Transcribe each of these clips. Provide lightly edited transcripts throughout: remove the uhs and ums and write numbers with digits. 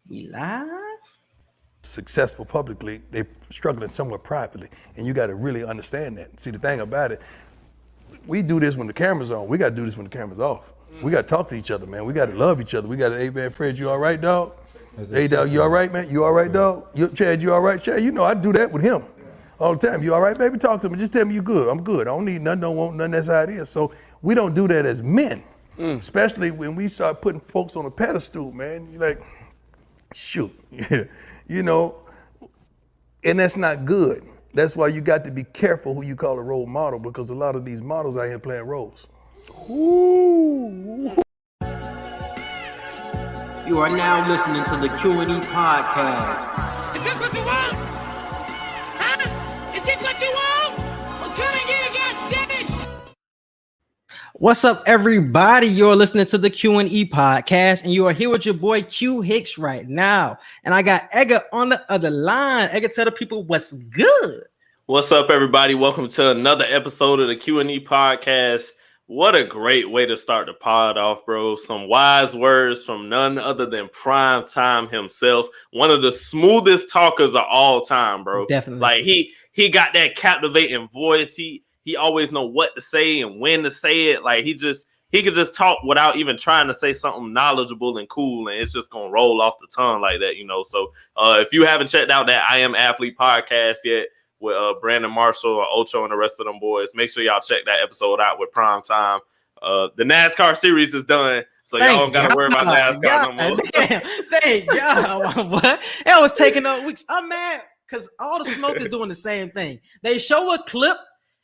We live? Successful publicly, they struggling somewhat privately. And you got to really understand that. See, the thing about it, we do this when the camera's on. We got to do this when the camera's off. We got to talk to each other, man. We got to love each other. We got to, hey, man, Fred, you all right, dog? Hey, dog, you all right, man? You all right, dog? Chad, you all right? Chad, you know I do that with him all the time. You all right, baby? Talk to me. Just tell me you good. I'm good. I don't need nothing, don't want nothing. That's how it is. So we don't do that as men, especially when we start putting folks on a pedestal, man. You're like, shoot, you know, and that's not good. That's why you got to be careful who you call a role model, because a lot of these models out here playing roles. Ooh. You are now listening to the Q&E Podcast. Is this what you want? Huh? Is this what you want? Well, come and get it, goddammit! What's up, everybody? You're listening to the Q&E Podcast, and you are here with your boy Q Hicks right now. And I got Edgar on the other line. Edgar, tell the people what's good. What's up, everybody? Welcome to another episode of the Q&E Podcast. What a great way to start the pod off, bro. Some wise words from none other than Prime Time himself. One of the smoothest talkers of all time, bro. Definitely. Like he got that captivating voice. He always know what to say and when to say it. Like he could just talk without even trying to say something knowledgeable and cool, and it's just gonna roll off the tongue like that, you know. So if you haven't checked out that I Am Athlete podcast yet, with Brandon Marshall or Ocho and the rest of them boys, make sure y'all check that episode out with Prime Time. The NASCAR series is done, so y'all don't gotta worry about NASCAR no more. Thank God. What? It was taking up weeks. I'm mad because all the smoke is doing the same thing. They show a clip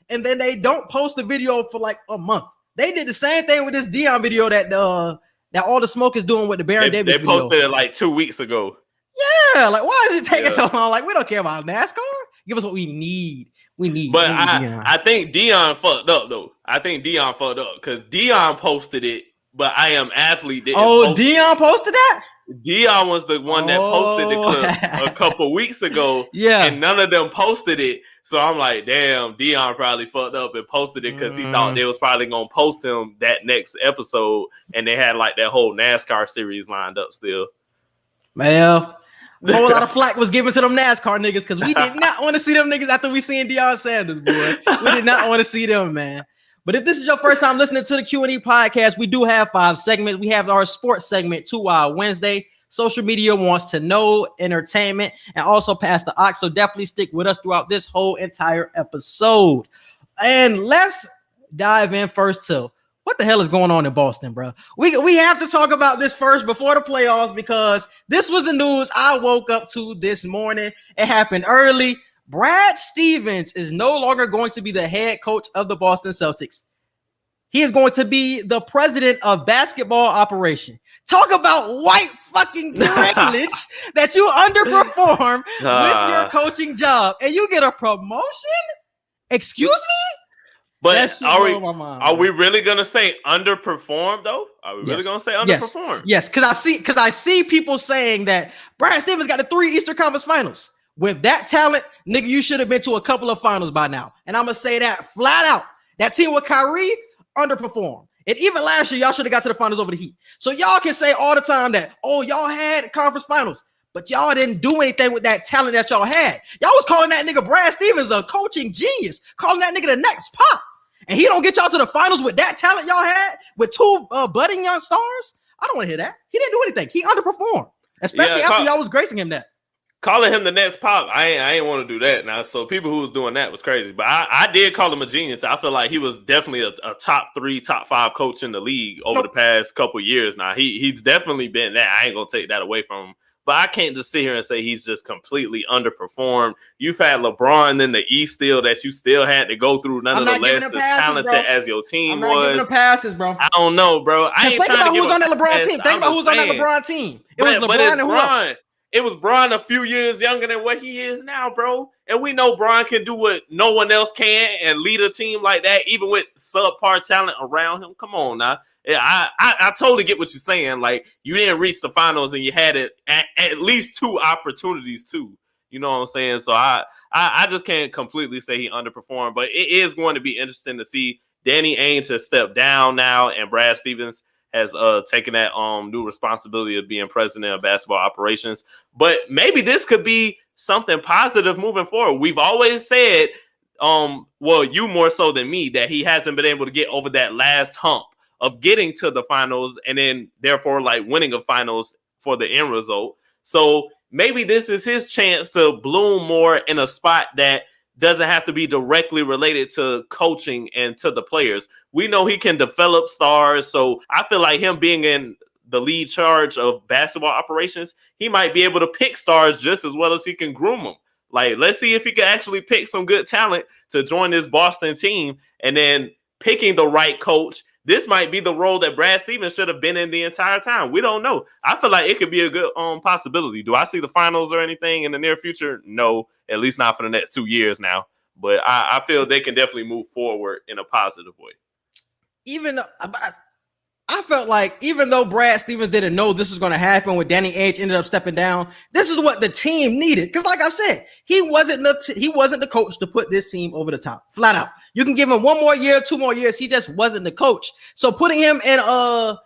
and then they don't post the video for like a month. They did the same thing with this Dion video that all the smoke is doing with the Baron Davis video. They posted it like 2 weeks ago. Yeah, like why is it taking so long? Like we don't care about NASCAR. Give us what we need. But I think Dion fucked up though. I think Dion fucked up because Dion posted it, but I Am Athlete didn't. Oh, Dion posted that? Dion was the one that posted the clip a couple weeks ago. Yeah, and none of them posted it. So I'm like, damn, Dion probably fucked up and posted it because he thought they was probably gonna post him that next episode, and they had like that whole NASCAR series lined up still. Well, a whole lot of flack was given to them NASCAR niggas because we did not want to see them niggas after we seen Deion Sanders, boy. We did not want to see them, man. But if this is your first time listening to the Q&E podcast, we do have 5 segments. We have our sports segment, 2 Hour Wednesday. Social media wants to know, entertainment, and also Pass the Ox. So definitely stick with us throughout this whole entire episode. And let's dive in first to what the hell is going on in Boston, bro? We have to talk about this first before the playoffs because this was the news I woke up to this morning. It happened early. Brad Stevens is no longer going to be the head coach of the Boston Celtics. He is going to be the president of basketball operation. Talk about white fucking privilege that you underperform with your coaching job and you get a promotion? Excuse me? But are we really gonna say underperformed though? Are we really gonna say underperformed? Yes, because I see people saying that Brad Stevens got the 3 Eastern Conference Finals. With that talent, nigga, you should have been to a couple of finals by now. And I'm gonna say that flat out. That team with Kyrie underperformed. And even last year, y'all should have got to the finals over the Heat. So y'all can say all the time that, oh, y'all had conference finals, but y'all didn't do anything with that talent that y'all had. Y'all was calling that nigga Brad Stevens a coaching genius, calling that nigga the next Pop. And he don't get y'all to the finals with that talent y'all had with 2 budding young stars. I don't want to hear that. He didn't do anything. He underperformed, especially after y'all was gracing him that. Calling him the next Pop, I ain't want to do that now. So people who was doing that was crazy. But I did call him a genius. I feel like he was definitely a top 3, top 5 coach in the league over the past couple years now. He's definitely been that. I ain't going to take that away from him. But I can't just sit here and say he's just completely underperformed. You've had LeBron in the East still that you still had to go through. Nonetheless, as talented as your team was. I'm not giving them passes, bro. I don't know, bro. Think about who's on that LeBron team. Think about who's on that LeBron team. It was LeBron and who else? It was Bron a few years younger than what he is now, bro. And we know Bron can do what no one else can and lead a team like that, even with subpar talent around him. Come on now. Yeah, I totally get what you're saying. Like, you didn't reach the finals and you had it at least 2 opportunities too. You know what I'm saying? So I just can't completely say he underperformed, but it is going to be interesting to see Danny Ainge has stepped down now and Brad Stevens has taken that new responsibility of being president of basketball operations. But maybe this could be something positive moving forward. We've always said, well, you more so than me, that he hasn't been able to get over that last hump of getting to the finals and then therefore like winning a finals for the end result. So maybe this is his chance to bloom more in a spot that doesn't have to be directly related to coaching and to the players. We know he can develop stars. So I feel like him being in the lead charge of basketball operations, he might be able to pick stars just as well as he can groom them. Like, let's see if he can actually pick some good talent to join this Boston team, and then picking the right coach. This might be the role that Brad Stevens should have been in the entire time. We don't know. I feel like it could be a good possibility. Do I see the finals or anything in the near future? No, at least not for the next 2 years now. But I feel they can definitely move forward in a positive way. I felt like even though Brad Stevens didn't know this was going to happen when Danny Ainge ended up stepping down, this is what the team needed. Because like I said, he wasn't the coach to put this team over the top, flat out. You can give him 1 more year, 2 more years. He just wasn't the coach. So putting him in a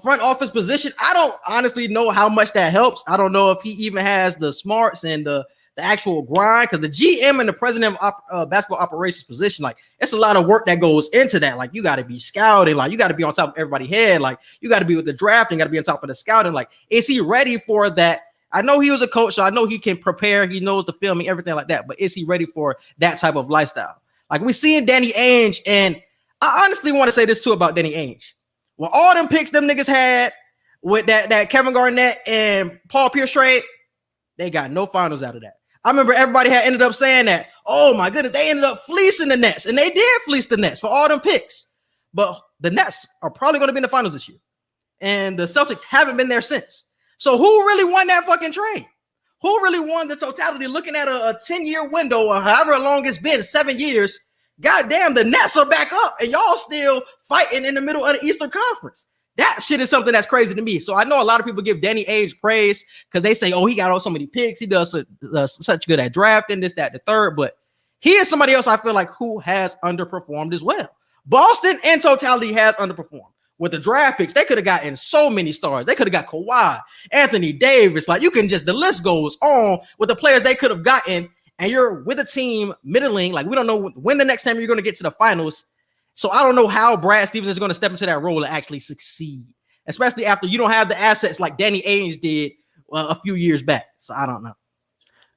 front office position, I don't honestly know how much that helps. I don't know if he even has the smarts and the actual grind, because the GM and the president of basketball operations position, like, it's a lot of work that goes into that. Like, you got to be scouting, like, you got to be on top of everybody's head, like, you got to be with the drafting, got to be on top of the scouting. Like, is he ready for that? I know he was a coach, so I know he can prepare, he knows the filming, everything like that, but is he ready for that type of lifestyle? Like, we seeing Danny Ainge, and I honestly want to say this too about Danny Ainge. Well, all them picks them niggas had with that Kevin Garnett and Paul Pierce trade, they got no finals out of that. I remember everybody had ended up saying that, oh my goodness, they ended up fleecing the Nets, and they did fleece the Nets for all them picks. But the Nets are probably going to be in the finals this year, and the Celtics haven't been there since. So who really won that fucking trade? Who really won the totality? Looking at a 10-year window or however long it's been, 7 years, goddamn, the Nets are back up, and y'all still fighting in the middle of the Eastern Conference. That shit is something that's crazy to me. So I know a lot of people give Danny Ainge praise because they say, oh, he got so many picks. He does such good at drafting, this, that, the third. But he is somebody else I feel like who has underperformed as well. Boston in totality has underperformed. With the draft picks, they could have gotten so many stars. They could have got Kawhi, Anthony Davis. Like, you can just, the list goes on with the players they could have gotten. And you're with a team middling. Like, we don't know when the next time you're going to get to the finals. So I don't know how Brad Stevens is going to step into that role and actually succeed, especially after you don't have the assets like Danny Ainge did a few years back. So I don't know.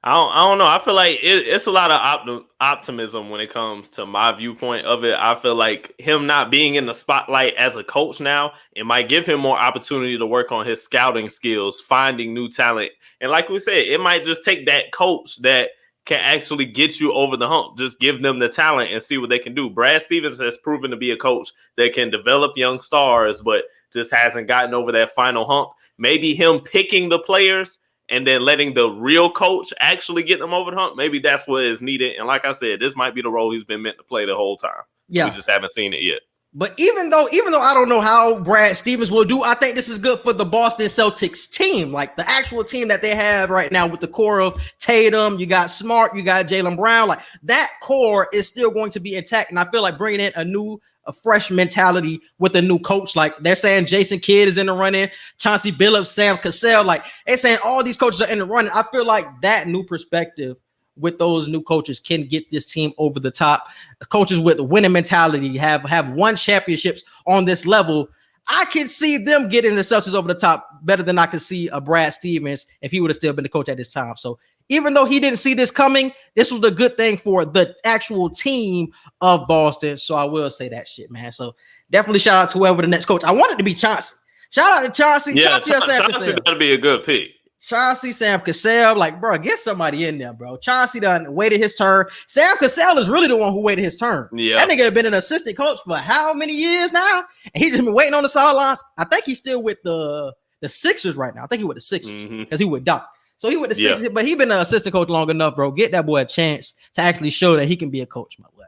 I don't know. I feel like it's a lot of optimism when it comes to my viewpoint of it. I feel like him not being in the spotlight as a coach now, it might give him more opportunity to work on his scouting skills, finding new talent. And like we said, it might just take that coach that can actually get you over the hump. Just give them the talent and see what they can do. Brad Stevens has proven to be a coach that can develop young stars, but just hasn't gotten over that final hump. Maybe him picking the players and then letting the real coach actually get them over the hump. Maybe that's what is needed. And like I said, this might be the role he's been meant to play the whole time. Yeah. We just haven't seen it yet. But even though I don't know how Brad Stevens will do, I think this is good for the Boston Celtics team, like the actual team that they have right now with the core of Tatum, you got Smart, you got Jaylen Brown. Like, that core is still going to be intact. And I feel like bringing in a fresh mentality with a new coach, like they're saying Jason Kidd is in the running, Chauncey Billups, Sam Cassell, like they're saying all these coaches are in the running. I feel like that new perspective with those new coaches can get this team over the top. The coaches with the winning mentality have won championships on this level. I can see them getting the Celtics over the top better than I could see a Brad Stevens if he would have still been the coach at this time. So even though he didn't see this coming, this was a good thing for the actual team of Boston. So I will say that shit, man. So definitely shout out to whoever the next coach. I want it to be Chauncey. Shout out to Chauncey. Yeah, Chauncey that'd be a good pick. Chauncey, Sam Cassell, like, bro, get somebody in there, bro. Chauncey done waited his turn. Sam Cassell is really the one who waited his turn. Yeah, that nigga had been an assistant coach for how many years now? And he just been waiting on the sidelines. I think he's still with the Sixers right now. I think he with the Sixers because he with Doc. So he with the Sixers, but he been an assistant coach long enough, bro. Get that boy a chance to actually show that he can be a coach, my boy.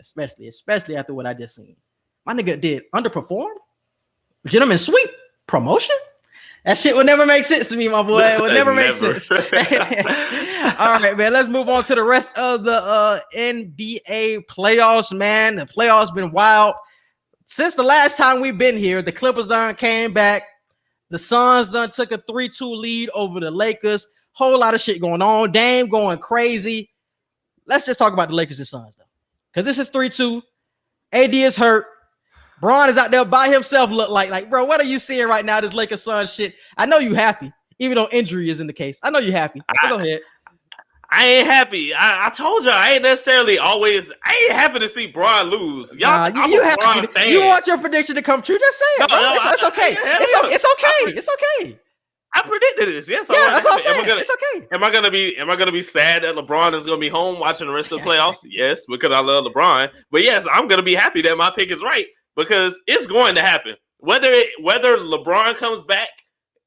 Especially after what I just seen. My nigga did underperform. Gentleman sweep promotion. That shit would never make sense to me, my boy. It would never make sense. All right, man. Let's move on to the rest of the NBA playoffs, man. The playoffs been wild. since the last time we've been here, the Clippers done came back. The Suns done took a 3-2 lead over the Lakers. Whole lot of shit going on. Dame going crazy. Let's just talk about the Lakers and Suns, though. Because this is 3-2. AD is hurt. Bron is out there by himself. Look like, bro, what are you seeing right now, this Lakers Suns shit? I know you happy, even though injury is in the case. I know you happy. Go ahead. I ain't happy. I told y'all I ain't happy to see Bron lose. Y'all, you happy. You want your prediction to come true? Just say it, bro. It's okay. It's okay. It's okay. I predicted this. Yes, yeah, that's what I'm saying. It's okay. Am I gonna be sad that LeBron is gonna be home watching the rest of the playoffs? Yes, because I love LeBron. But yes, I'm gonna be happy that my pick is right because it's going to happen. Whether LeBron comes back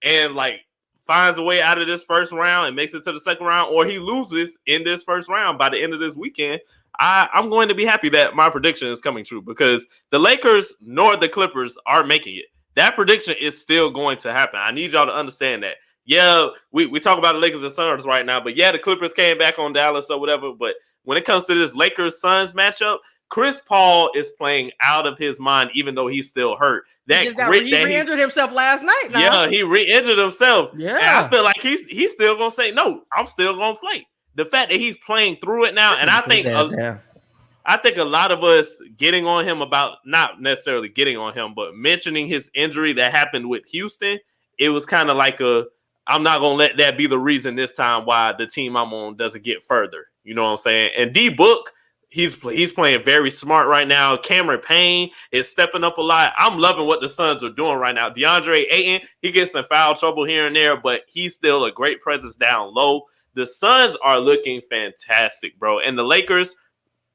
and like finds a way out of this first round and makes it to the second round, or he loses in this first round by the end of this weekend, I'm going to be happy that my prediction is coming true because the Lakers nor the Clippers are making it. That prediction is still going to happen. I need y'all to understand that. Yeah, we talk about the Lakers and Suns right now, but yeah, the Clippers came back on Dallas or whatever. But when it comes to this Lakers-Suns matchup, Chris Paul is playing out of his mind, even though he's still hurt. He re-injured himself last night. Now. Yeah, he re-injured himself. Yeah, and I feel like he's still gonna say no. I'm still gonna play. The fact that he's playing through it now, and I think a lot of us getting on him about not necessarily getting on him, but mentioning his injury that happened with Houston. It was kind of like I'm not gonna let that be the reason this time why the team I'm on doesn't get further. You know what I'm saying? And D Book. He's playing very smart right now. Cameron Payne is stepping up a lot. I'm loving what the Suns are doing right now. DeAndre Ayton, he gets in foul trouble here and there, but he's still a great presence down low. The Suns are looking fantastic, bro. And the Lakers,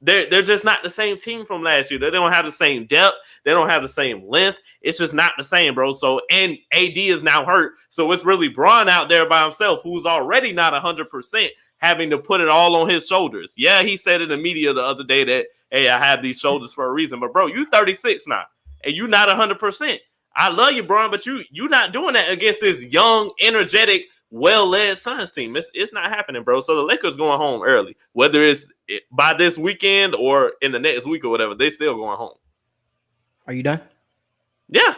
they're just not the same team from last year. They don't have the same depth. They don't have the same length. It's just not the same, bro. So, and AD is now hurt. So it's really Bron out there by himself, who's already not 100%. Having to put it all on his shoulders. Yeah, he said in the media the other day that, hey, I have these shoulders for a reason. But, bro, you 36 now, and you not 100%. I love you, Bron, but you not doing that against this young, energetic, well-led Suns team. It's not happening, bro. So the Lakers going home early. Whether it's by this weekend or in the next week or whatever, they still going home. Are you done? Yeah.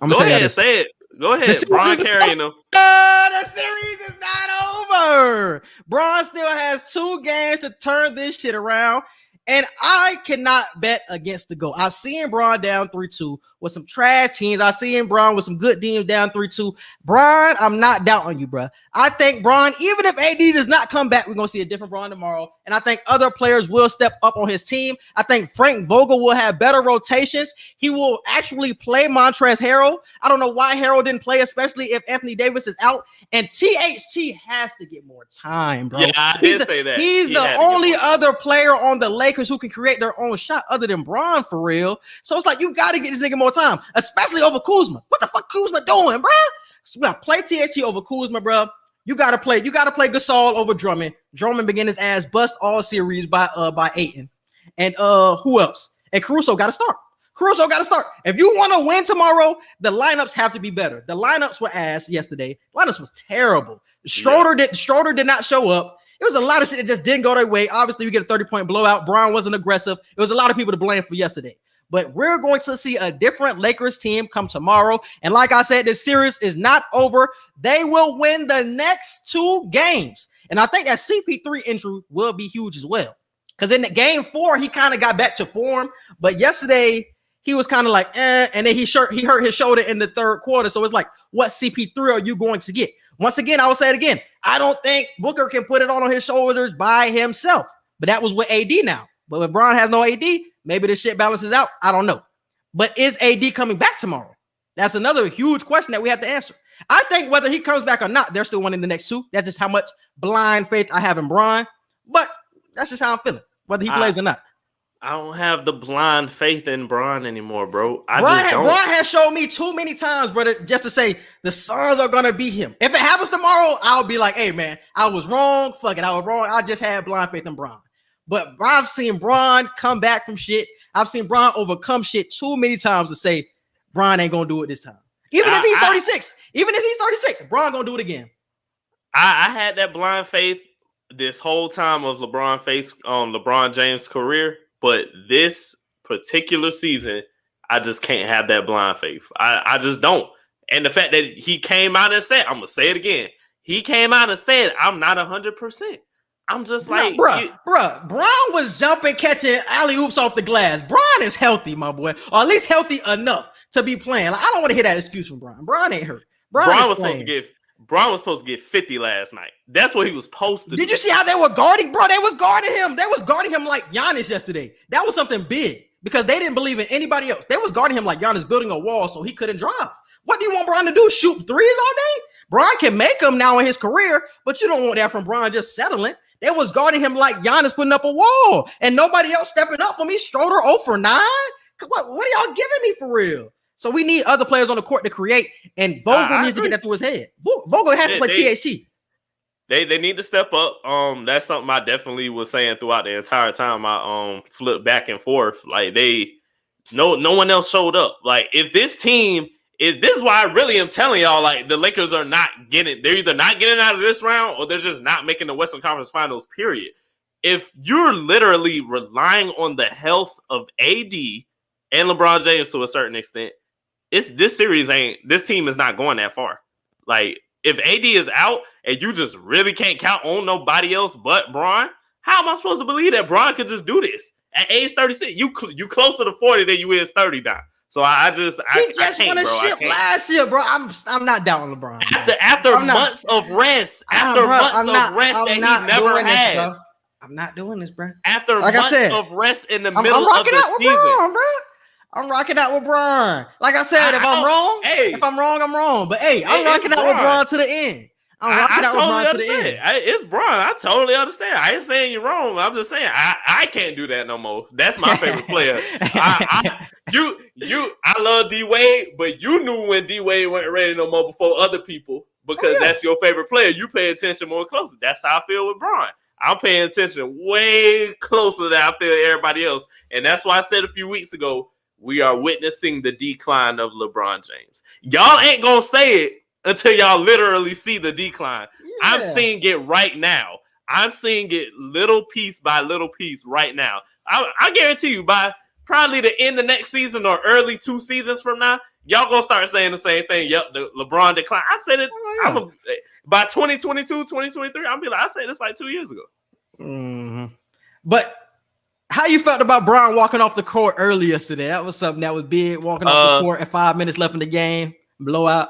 Go ahead, say it. Go ahead. Bron carrying them. The series is not over. Bron still has 2 games to turn this shit around. And I cannot bet against the GOAT. I've seen Bron down 3-2 with some trash teams. I've seen Bron with some good teams down 3-2. Bron, I'm not doubting you, bro. I think Bron, even if AD does not come back, we're going to see a different Bron tomorrow. And I think other players will step up on his team. I think Frank Vogel will have better rotations. He will actually play Montrezl Harrell. I don't know why Harrell didn't play, especially if Anthony Davis is out. And THT has to get more time, bro. Yeah, I did say that. He's the only other player on the Lakers who can create their own shot other than Bron, for real. So it's like, you got to get this nigga more time, especially over Kuzma. What the fuck Kuzma doing, bro? So we got to play THT over Kuzma, bro. You got to play Gasol over Drummond. Drummond began his ass bust all series by Ayton. And who else? And Caruso got to start. If you want to win tomorrow, the lineups have to be better. The lineups were ass yesterday. Lineups was terrible. Schroeder did not show up. It was a lot of shit that just didn't go their way. Obviously, we get a 30-point blowout. Bron wasn't aggressive. It was a lot of people to blame for yesterday. But we're going to see a different Lakers team come tomorrow. And like I said, this series is not over. They will win the next 2 games. And I think that CP3 injury will be huge as well. Because in the game 4, he kind of got back to form. But yesterday, he was kind of like, and then he hurt his shoulder in the third quarter. So it's like, what CP3 are you going to get? Once again, I will say it again. I don't think Booker can put it on his shoulders by himself. But that was with AD now. But if Bron has no AD, maybe this shit balances out. I don't know. But is AD coming back tomorrow? That's another huge question that we have to answer. I think whether he comes back or not, they're still winning the next 2. That's just how much blind faith I have in Bron. But that's just how I'm feeling, whether he plays or not. I don't have the blind faith in Bron anymore, bro. Bron has showed me too many times, brother, just to say the Suns are going to beat him. If it happens tomorrow, I'll be like, hey, man, I was wrong. Fuck it. I was wrong. I just had blind faith in Bron. But I've seen Bron come back from shit. I've seen Bron overcome shit too many times to say Bron ain't going to do it this time. Even if he's 36, Bron going to do it again. I had that blind faith this whole time of LeBron James' career. But this particular season, I just can't have that blind faith. I just don't. And the fact that he came out and said, I'm gonna say it again. He came out and said, I'm not 100%. I'm just like, bruh. Bron was jumping, catching alley oops off the glass. Bron is healthy, my boy, or at least healthy enough to be playing. Like, I don't want to hear that excuse from Bron. Bron ain't hurt. Bron was supposed to get 50 last night. That's what he was supposed to do. Did you see how they were guarding, bro? They was guarding him. They was guarding him like Giannis yesterday. That was something big because they didn't believe in anybody else. They was guarding him like Giannis building a wall so he couldn't drive. What do you want Bron to do? Shoot threes all day? Bron can make them now in his career, but you don't want that from Bron just settling. They was guarding him like Giannis putting up a wall and nobody else stepping up for me. Schroeder 0 for 9. What are y'all giving me for real? So we need other players on the court to create, and Vogel needs to get that through his head. Vogel has to play THT. They need to step up. That's something I definitely was saying throughout the entire time I flipped back and forth. Like no one else showed up. Like if this team, this is why I really am telling y'all, like the Lakers are not getting, they're either not getting out of this round or they're just not making the Western Conference Finals, period. If you're literally relying on the health of AD and LeBron James to a certain extent, this team is not going that far. Like if AD is out and you just really can't count on nobody else but Bron, how am I supposed to believe that Bron could just do this at age 36? You closer to 40 than you is 30 now. So I just won a ship last year, bro. I'm not down on LeBron. After months of rest, that he never has. I'm not doing this, bro. After months of rest in the middle of the season. Bron, bro. I'm rocking out with Bron. Like I said, if I'm wrong, I'm wrong. But hey, I'm rocking out with Bron to the end. I'm rocking out with Bron to the end. It's Bron. I totally understand. I ain't saying you're wrong. I'm just saying I can't do that no more. That's my favorite player. I love D Wade, but you knew when D Wade wasn't ready no more before other people because that's your favorite player. You pay attention more closely. That's how I feel with Bron. I'm paying attention way closer than I feel everybody else, and that's why I said a few weeks ago, we are witnessing the decline of LeBron James. Y'all ain't gonna say it until y'all literally see the decline. Yeah. I'm seeing it right now. I'm seeing it little piece by little piece right now. I guarantee you by probably the end of next season or early 2 seasons from now, y'all gonna start saying the same thing. Yep, the LeBron decline. I said it by 2022, 2023. I'll be like, I said this like 2 years ago. Mm-hmm. But how you felt about Bron walking off the court early yesterday? That was something that was big. Walking off the court at 5 minutes left in the game, blowout.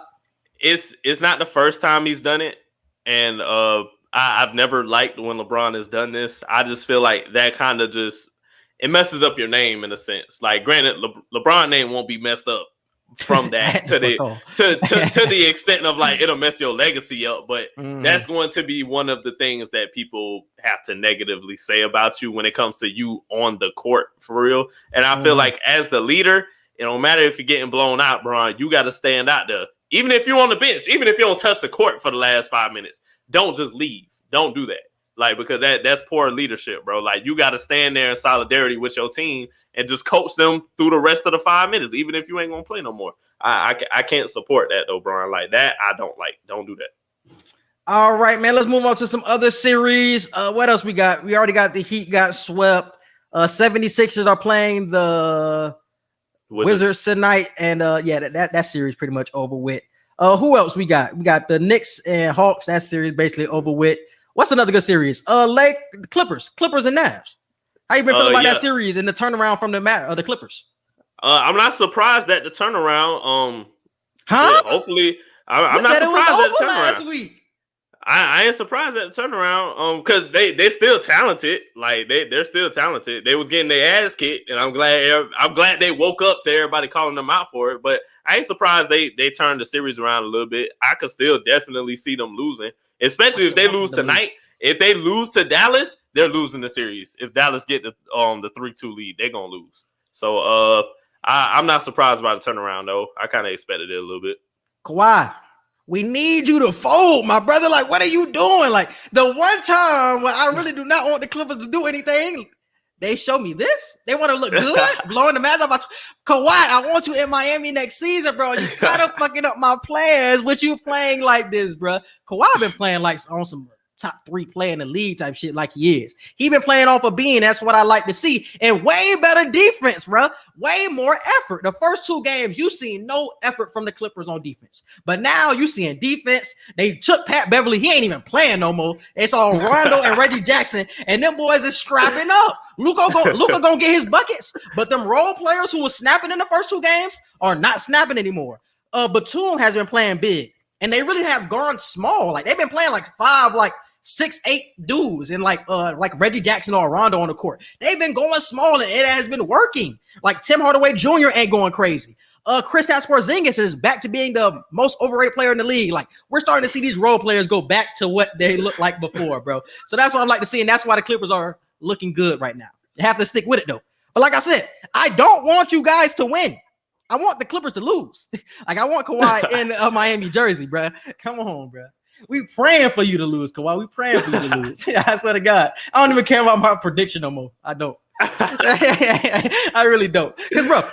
It's not the first time he's done it, and I've never liked when LeBron has done this. I just feel like that kind of it messes up your name in a sense. Like, granted, LeBron name won't be messed up from that to the extent of like it'll mess your legacy up, but that's going to be one of the things that people have to negatively say about you when it comes to you on the court for real. And I feel like as the leader, it don't matter if you're getting blown out, Bron, you got to stand out there. Even if you're on the bench, even if you don't touch the court for the last 5 minutes, don't just leave. Don't do that. Like, because that's poor leadership, bro. Like, you got to stand there in solidarity with your team and just coach them through the rest of the 5 minutes, even if you ain't going to play no more. I can't support that, though, Bron. Like, that I don't like. Don't do that. All right, man. Let's move on to some other series. What else we got? We already got the Heat got swept. 76ers are playing the Wizards tonight. And, that series pretty much over with. Who else we got? We got the Knicks and Hawks. That series basically over with. What's another good series? Clippers and Navs. How you been feeling about that series and the turnaround from the Clippers? I'm not surprised at the turnaround. Hopefully, I'm not surprised at the turnaround last week. I ain't surprised at the turnaround. Because they're still talented. Like they're still talented. They was getting their ass kicked, and I'm glad they woke up to everybody calling them out for it. But I ain't surprised they turned the series around a little bit. I could still definitely see them losing. Especially if they lose tonight. If they lose to Dallas, they're losing the series. If Dallas get the 3-2 lead, they're gonna lose. So I'm not surprised by the turnaround though. I kind of expected it a little bit. Kawhi, we need you to fold, my brother. Like, what are you doing? Like the one time when I really do not want the Clippers to do anything, they show me this. They want to look good, blowing the mask off. Kawhi, I want you in Miami next season, bro. You kind of fucking up my plans with you playing like this, bro. Kawhi been playing like on some top 3 player in the league type shit like he is. He been playing off of being. That's what I like to see. And way better defense, bro. Way more effort. The first 2 games, you seen no effort from the Clippers on defense. But now you seeing defense. They took Pat Beverly. He ain't even playing no more. It's all Rondo and Reggie Jackson. And them boys is strapping up. Luka gonna get his buckets. But them role players who was snapping in the first 2 games are not snapping anymore. Batum has been playing big. And they really have gone small. Like they've been playing like 5, like 6, 8 dudes and like Reggie Jackson or Rondo on the court. They've been going small and it has been working. Like Tim Hardaway Jr. ain't going crazy. Kristaps Porzingis is back to being the most overrated player in the league. Like we're starting to see these role players go back to what they looked like before, bro. So that's what I'd like to see, and that's why the Clippers are looking good right now. You have to stick with it though. But like I said, I don't want you guys to win. I want the Clippers to lose. Like I want Kawhi in a Miami jersey, bro. Come on, bro. We praying for you to lose, Kawhi. We praying for you to lose. I swear to God. I don't even care about my prediction no more. I don't. I really don't. Because, bro,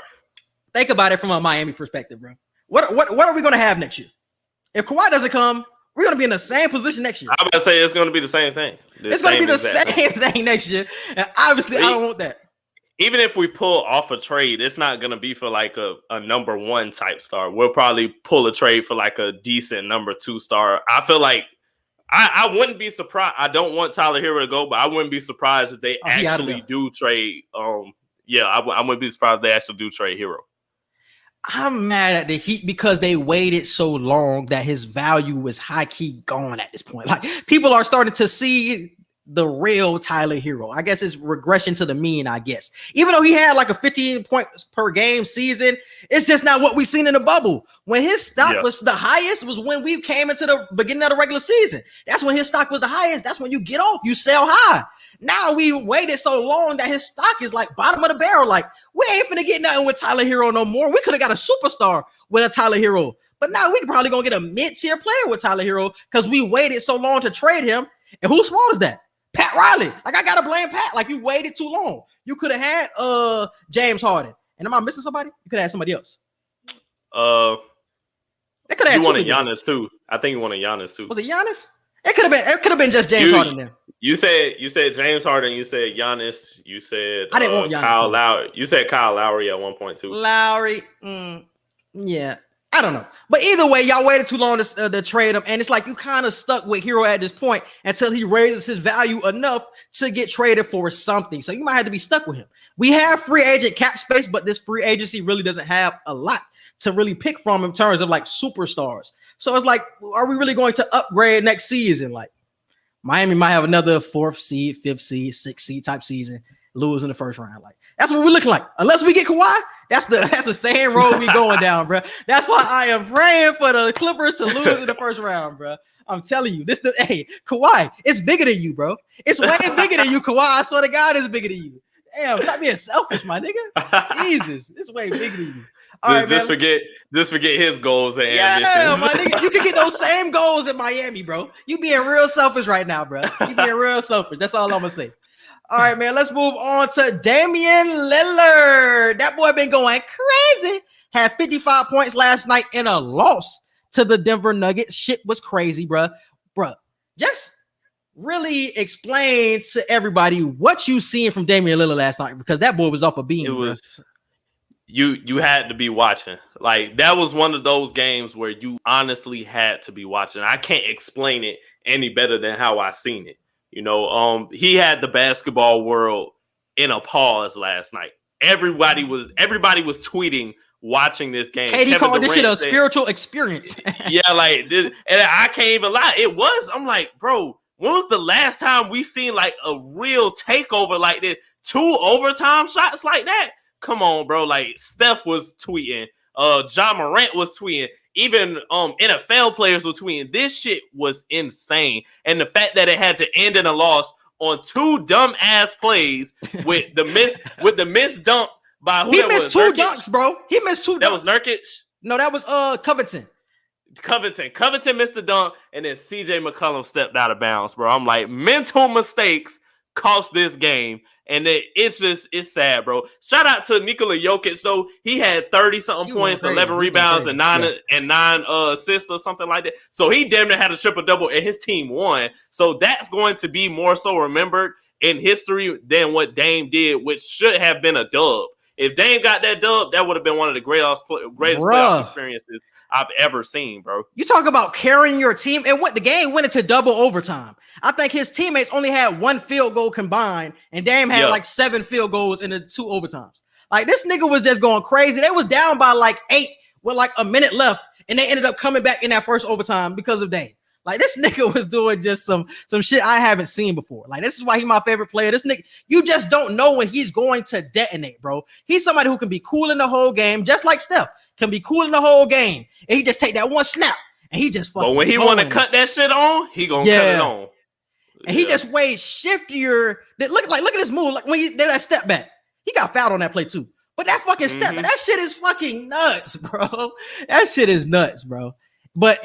think about it from a Miami perspective, bro. What are we going to have next year? If Kawhi doesn't come, we're going to be in the same position next year. I'm about to say it's going to be the same thing. It's going to be the same thing next year. And obviously, I don't want that. Even if we pull off a trade, it's not going to be for like a number 1 type star. We'll probably pull a trade for like a decent number 2 star. I feel like I wouldn't be surprised. I don't want Tyler Hero to go, but I wouldn't be surprised if they actually do trade. I wouldn't be surprised if they actually do trade Hero. I'm mad at the Heat because they waited so long that his value was high key gone at this point. Like people are starting to see the real Tyler Hero. I guess it's regression to the mean, I guess. Even though he had like a 15 points per game season, it's just not what we've seen in the bubble. When his stock was the highest was when we came into the beginning of the regular season. That's when his stock was the highest. That's when you get off, you sell high. Now we waited so long that his stock is like bottom of the barrel. Like we ain't finna get nothing with Tyler Hero no more. We could have got a superstar with a Tyler Hero. But now we probably gonna get a mid-tier player with Tyler Hero because we waited so long to trade him. And whose fault is that? Pat Riley. Like I gotta blame Pat. Like you waited too long. You could have had James Harden. And am I missing somebody? You could have had somebody else. They could have. You wanted Giannis too. I think you wanted Giannis too. Was it Giannis? It could have been just James Harden then. You said James Harden. You said Giannis. You said I didn't want Giannis. Kyle Lowry. You said Kyle Lowry at one point too. Lowry. Yeah. I don't know. But either way, y'all waited too long to trade him. And it's like you kind of stuck with Hero at this point until he raises his value enough to get traded for something. So you might have to be stuck with him. We have free agent cap space, but this free agency really doesn't have a lot to really pick from in terms of like superstars. So it's like, are we really going to upgrade next season? Like Miami might have another 4th seed, 5th seed, 6th seed type season, lose in the first round. Like that's what we're looking like. Unless we get Kawhi, that's the same road we going down, bro. That's why I am praying for the Clippers to lose in the first round, bro. I'm telling you, Kawhi, it's bigger than you, bro. It's way bigger than you, Kawhi. I swear to God, it's bigger than you. Damn, stop being selfish, my nigga. Jesus, it's way bigger than you. All right, just forget his goals and ambitions. My nigga, you can get those same goals in Miami, bro. You being real selfish right now, bro. You being real selfish. That's all I'm gonna say. All right, man. Let's move on to Damian Lillard. That boy been going crazy. Had 55 points last night in a loss to the Denver Nuggets. Shit was crazy, bro. Just really explain to everybody what you seen from Damian Lillard last night because that boy was off a beam. It was. You had to be watching. Like that was one of those games where you honestly had to be watching. I can't explain it any better than how I seen it. You know, he had the basketball world in a pause last night. Everybody was tweeting watching this game. KD called this shit a spiritual experience. Yeah, like this, and I can't even lie. It was. I'm like, bro, when was the last time we seen like a real takeover like this? 2 overtime shots like that? Come on, bro. Like Steph was tweeting. John Morant was tweeting. Even NFL players were tweeting. This shit was insane. And the fact that it had to end in a loss on 2 dumb ass plays with the missed dunk by who? He missed 2 dunks, bro. He missed 2 dunks. That was Nurkic? No, that was Covington. Covington missed the dunk, and then CJ McCollum stepped out of bounds, bro. I'm like, mental mistakes cost this game. And it's sad, bro. Shout out to Nikola Jokic, though. He had 30-something points, 11 rebounds, and nine assists or something like that. So he damn near had a triple-double, and his team won. So that's going to be more so remembered in history than what Dame did, which should have been a dub. If Dame got that dub, that would have been one of the greatest playoff experiences I've ever seen, bro. You talk about carrying your team, and what the game went into double overtime. I think his teammates only had 1 field goal combined, and Dame had like 7 field goals in the 2 overtimes. Like, this nigga was just going crazy. They was down by like 8 with like a minute left, and they ended up coming back in that first overtime because of Dame. Like, this nigga was doing just some shit I haven't seen before. Like, this is why he's my favorite player. This nigga, you just don't know when he's going to detonate, bro. He's somebody who can be cool in the whole game, just like Steph can be cool in the whole game, and he just take that one snap and he just fucking. But when he want to cut that shit on, he gonna cut it on. And he just way shiftier. Look at this move. Like when he did that step back, he got fouled on that play too. But that fucking step back, that shit is fucking nuts, bro. That shit is nuts, bro. But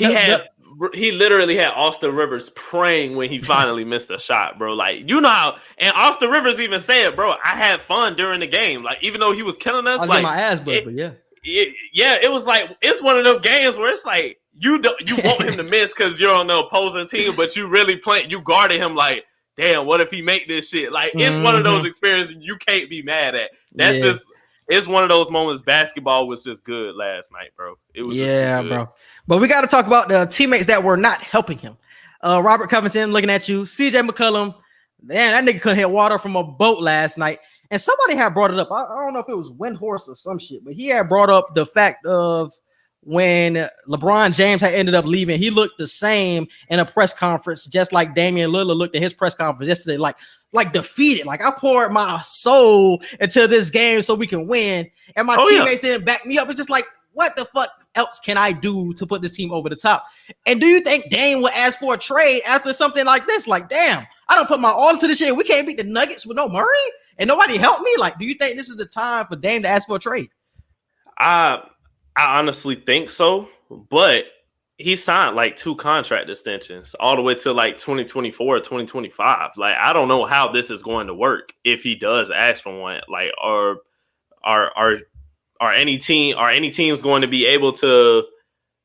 he literally had Austin Rivers praying when he finally missed a shot, bro. Like, you know how, and Austin Rivers even said, bro, I had fun during the game. Like, even though he was killing us, I was like my ass, but yeah. It was like, it's one of those games where it's like you want him to miss because you're on the opposing team, but you really you guarded him like, damn, what if he make this shit? Like, it's one of those experiences you can't be mad at. That's just, it's one of those moments. Basketball was just good last night, bro. It was just good. Bro. But we got to talk about the teammates that were not helping him. Robert Covington, looking at you. CJ McCollum, man, that nigga couldn't hit water from a boat last night. And somebody had brought it up. I don't know if it was Windhorse or some shit, but he had brought up the fact of when LeBron James had ended up leaving, he looked the same in a press conference, just like Damian Lillard looked at his press conference yesterday, like defeated. Like, I poured my soul into this game so we can win, and my teammates didn't back me up. It's just like, what the fuck else can I do to put this team over the top? And do you think Dame would ask for a trade after something like this? Like, damn, I don't put my all into this shit. We can't beat the Nuggets with no Murray, and nobody helped me. Like, do you think this is the time for Dame to ask for a trade? I honestly think so, but he signed like 2 contract extensions all the way to like 2024 or 2025. Like, I don't know how this is going to work if he does ask for one. Like, are any teams going to be able to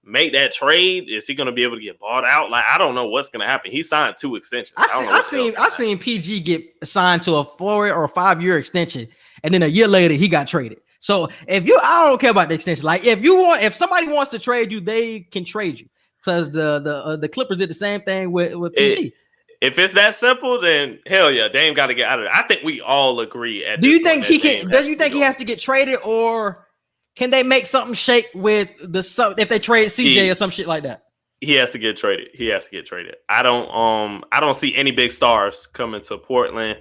make that trade? Is he going to be able to get bought out? Like, I don't know what's going to happen. He signed 2 extensions. I seen PG get signed to a 4 or 5 year extension, and then a year later he got traded. So I don't care about the extension. Like, if somebody wants to trade you, they can trade you. Because the Clippers did the same thing with PG. If it's that simple, then hell yeah, Dame got to get out of it. I think we all agree. Do you think he can? Do you think he has to get traded, or can they make something shake with if they trade CJ or some shit like that? He has to get traded. I don't see any big stars coming to Portland.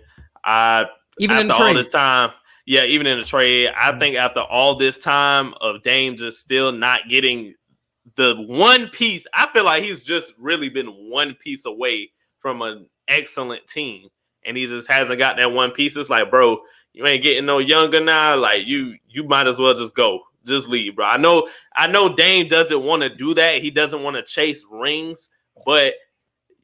Even in the trade. All this time. Yeah, even in the trade, I think after all this time of Dame just still not getting the one piece, I feel like he's just really been one piece away from an excellent team, and he just hasn't got that one piece. It's like, bro, you ain't getting no younger now. Like, you might as well just go, just leave, bro. I know Dame doesn't want to do that. He doesn't want to chase rings, but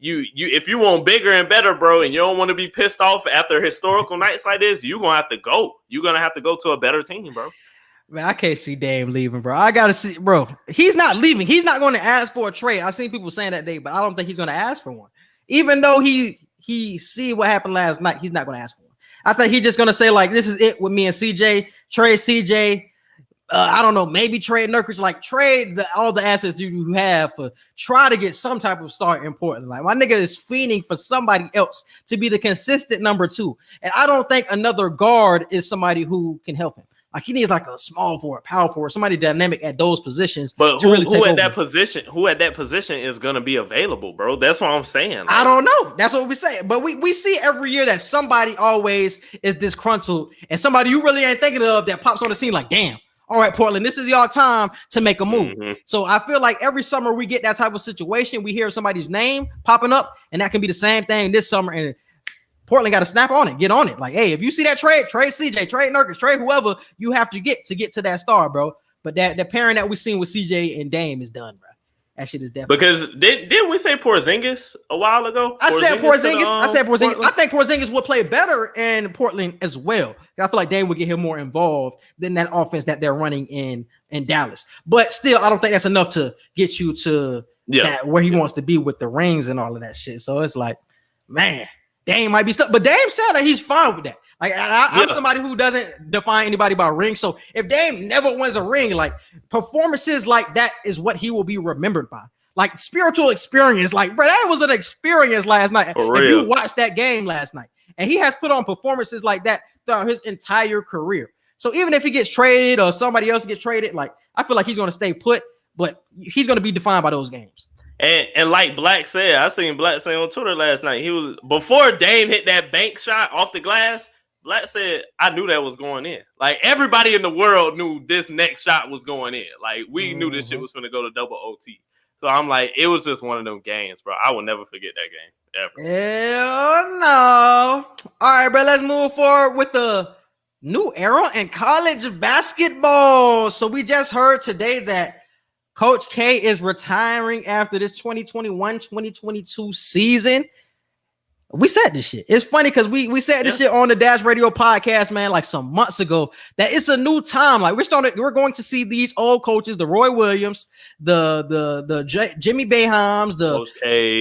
if you want bigger and better, bro, and you don't want to be pissed off after historical nights like this, you're gonna have to go. You're gonna have to go to a better team, bro. Man, I can't see Dame leaving, bro. I gotta see, bro. He's not leaving. He's not going to ask for a trade. I seen people saying that day, but I don't think he's going to ask for one. Even though he see what happened last night, he's not going to ask for one. I think he's just going to say, like, this is it with me and CJ. Trade CJ. I don't know, maybe trade Nurkic, like trade all the assets you have for try to get some type of start in Portland. Like, my nigga is fiending for somebody else to be the consistent number 2. And I don't think another guard is somebody who can help him. Like, he needs like a small forward, power forward, somebody dynamic at those positions. But who at that position is going to be available, bro? That's what I'm saying. Like, I don't know. That's what we say. But we see every year that somebody always is disgruntled, and somebody you really ain't thinking of that pops on the scene like, damn, all right, Portland, this is your time to make a move. So I feel like every summer we get that type of situation. We hear somebody's name popping up, and that can be the same thing this summer. And Portland got to snap on it, get on it. Like, hey, if you see that trade CJ, trade Nurkic, trade whoever you have to get to that star, bro. But that the pairing that we seen with CJ and Dame is done, bro. That shit is definitely because didn't we say Porzingis a while ago? I said Porzingis. I said Porzingis. Portland? I think Porzingis would play better in Portland as well. I feel like they would get him more involved than that offense that they're running in Dallas. But still, I don't think that's enough to get you to that where he wants to be with the rings and all of that shit. So it's like, man, Dame might be stuck. But Dame said that he's fine with that. Like I'm somebody who doesn't define anybody by rings. So if Dame never wins a ring, like performances like that is what he will be remembered by. Like spiritual experience. Like, bro, that was an experience last night. For if real. you watched that game last night. And he has put on performances like that throughout his entire career. So even if he gets traded or somebody else gets traded, like I feel like he's going to stay put, but he's going to be defined by those games. And like Black said, I seen Black say on Twitter last night, he was before Dame hit that bank shot off the glass. Black said, I knew that was going in. Like everybody in the world knew this next shot was going in. Like we knew this shit was going to go to double OT. So I'm like, it was just one of them games, bro. I will never forget that game ever. Hell no. All right, bro. Let's move forward with the new era in college basketball. So we just heard today that Coach K is retiring after this 2021-2022 season. We said this shit. It's funny because we said this shit on the Dash Radio podcast, man, like some months ago, that it's a new time. Like we're going to see these old coaches, the Roy Williams, the Jimmy Boeheim's, the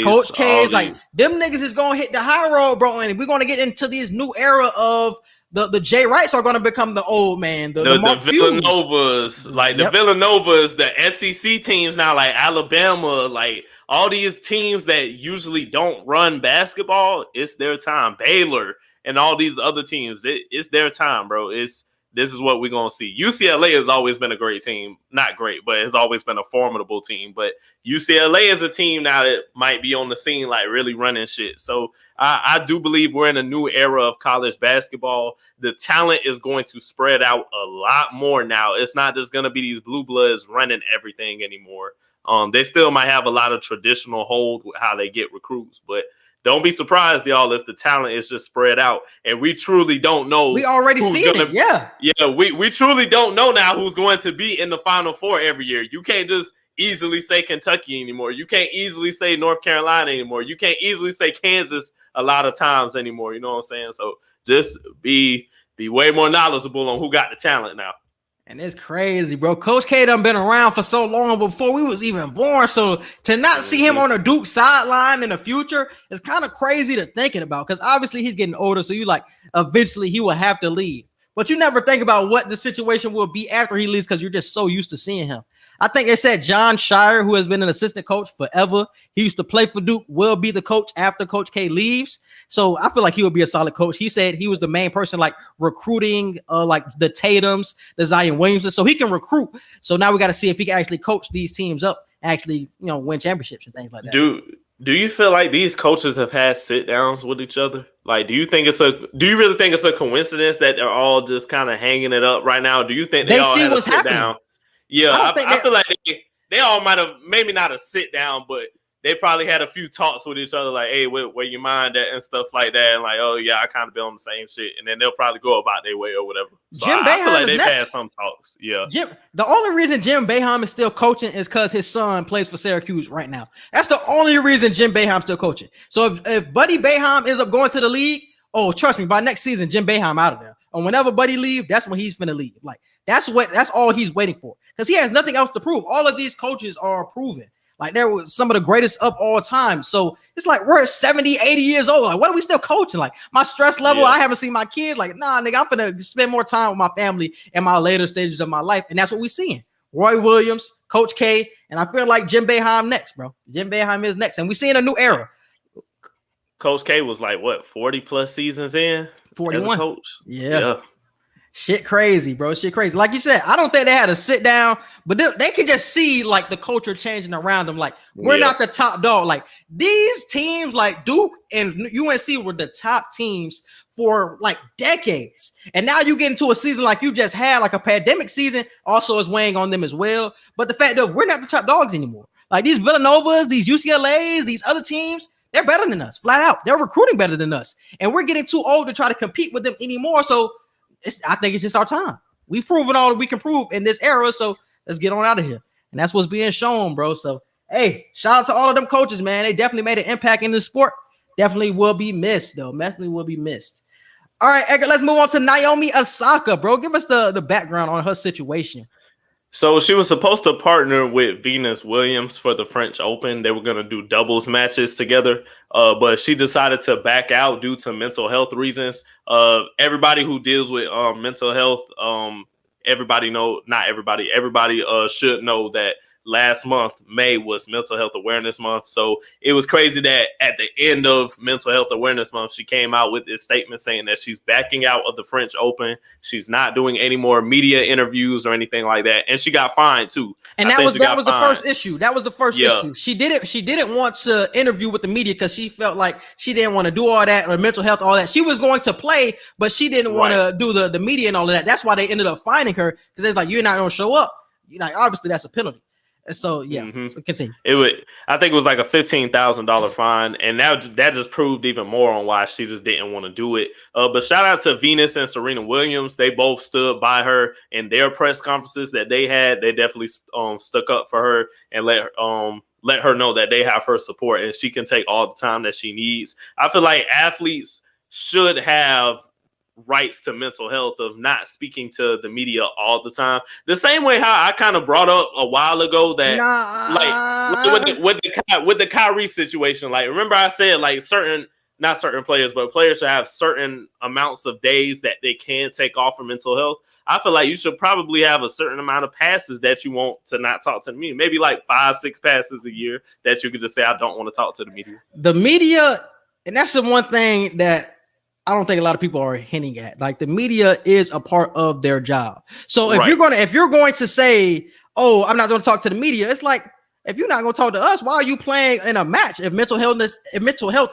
Coach K's, like them niggas is gonna hit the high road, bro. And we're gonna get into this new era of the Jay Wrights are gonna become the old man, the Villanovas, like the Villanovas, the SEC teams now, like Alabama, like all these teams that usually don't run basketball, it's their time. Baylor and all these other teams, it's their time, bro. This is what we're going to see. UCLA has always been a great team. Not great, but it's always been a formidable team. But UCLA is a team now that might be on the scene, like really running shit. So I do believe we're in a new era of college basketball. The talent is going to spread out a lot more now. It's not just going to be these blue bloods running everything anymore. They still might have a lot of traditional hold with how they get recruits, but don't be surprised, y'all, if the talent is just spread out and we truly don't know. We already see it. Yeah. We truly don't know now who's going to be in the Final Four every year. You can't just easily say Kentucky anymore. You can't easily say North Carolina anymore. You can't easily say Kansas a lot of times anymore. You know what I'm saying? So just be way more knowledgeable on who got the talent now. And it's crazy, bro. Coach K done been around for so long before we was even born. So to not see him on a Duke sideline in the future is kind of crazy to thinking about, because obviously he's getting older. So you like eventually he will have to leave. But you never think about what the situation will be after he leaves because you're just so used to seeing him. I think they said John Shire, who has been an assistant coach forever, he used to play for Duke, will be the coach after Coach K leaves. So I feel like he will be a solid coach. He said he was the main person like recruiting like the Tatums, the Zion Williamson, so he can recruit. So now we got to see if he can actually coach these teams up, actually, win championships and things like that. Do you feel like these coaches have had sit downs with each other? Like, do you really think it's a coincidence that they're all just kind of hanging it up right now? Do you think they all see had what's a sit happening. down? Yeah, I feel like they all might have, maybe not a sit down, but they probably had a few talks with each other, like, hey, where you mind at and stuff like that. And like, oh, yeah, I kind of been on the same shit. And then they'll probably go about their way or whatever. So Jim I Boeheim feel like is they've next. had some talks. Yeah. The only reason Jim Boeheim is still coaching is because his son plays for Syracuse right now. That's the only reason Jim Boeheim's still coaching. So if Buddy Boeheim ends up going to the league, oh, trust me, by next season, Jim Boeheim out of there. And whenever Buddy leave, that's when he's finna leave. Like, that's all he's waiting for. Because he has nothing else to prove. All of these coaches are proven. Like, they're some of the greatest of all time. So it's like we're 70, 80 years old. Like, what are we still coaching? Like, my stress level, I haven't seen my kids. Like, nah, nigga, I'm finna spend more time with my family in my later stages of my life. And that's what we're seeing. Roy Williams, Coach K, and I feel like Jim Boeheim next, bro. Jim Boeheim is next. And we're seeing a new era. Coach K was like, what, 40 plus seasons in? 41. As a coach? Yeah. Shit crazy, bro. Shit crazy. Like you said, I don't think they had to sit down, but they could just see like the culture changing around them. Like, we're not the top dog. Like, these teams like Duke and UNC were the top teams for like decades. And now you get into a season like you just had, like a pandemic season, also is weighing on them as well. But the fact that we're not the top dogs anymore. Like, these Villanovas, these UCLAs, these other teams, they're better than us, flat out. They're recruiting better than us. And we're getting too old to try to compete with them anymore. So I think it's just our time. We've proven all that we can prove in this era, so let's get on out of here. And that's what's being shown, bro. So, hey, shout out to all of them coaches, man. They definitely made an impact in the sport. Definitely will be missed, though. Definitely will be missed. All right, Edgar, let's move on to Naomi Osaka, bro. Give us the background on her situation. So she was supposed to partner with Venus Williams for the French Open. They were going to do doubles matches together, but she decided to back out due to mental health reasons. Everybody who deals with mental health, everybody should know that last month, May, was Mental Health Awareness Month. So it was crazy that at the end of Mental Health Awareness Month, she came out with this statement saying that she's backing out of the French Open. She's not doing any more media interviews or anything like that. And she got fined too. And that was the first issue. That was the first issue. She didn't want to interview with the media because she felt like she didn't want to do all that, or mental health, all that. She was going to play, but she didn't want to do the media and all of that. That's why they ended up fining her, because they're like, you're not going to show up. You're like, obviously that's a penalty. And so, so continue. I think it was like a $15,000 fine, and that just proved even more on why she just didn't want to do it. But shout out to Venus and Serena Williams. They both stood by her in their press conferences that they had. They definitely stuck up for her and let her know that they have her support, and she can take all the time that she needs. I feel like athletes should have rights to mental health, of not speaking to the media all the time. The same way how I kind of brought up a while ago that with the Kyrie situation, like, remember I said like not certain players, but players should have certain amounts of days that they can take off for mental health. I feel like you should probably have a certain amount of passes that you want to not talk to the media. Maybe like 5-6 passes a year that you could just say, I don't want to talk to the media. The media, and that's the one thing that I don't think a lot of people are hinting at. Like, the media is a part of their job. So if you're going to say, oh, I'm not going to talk to the media, it's like, if you're not going to talk to us, why are you playing in a match? If mental health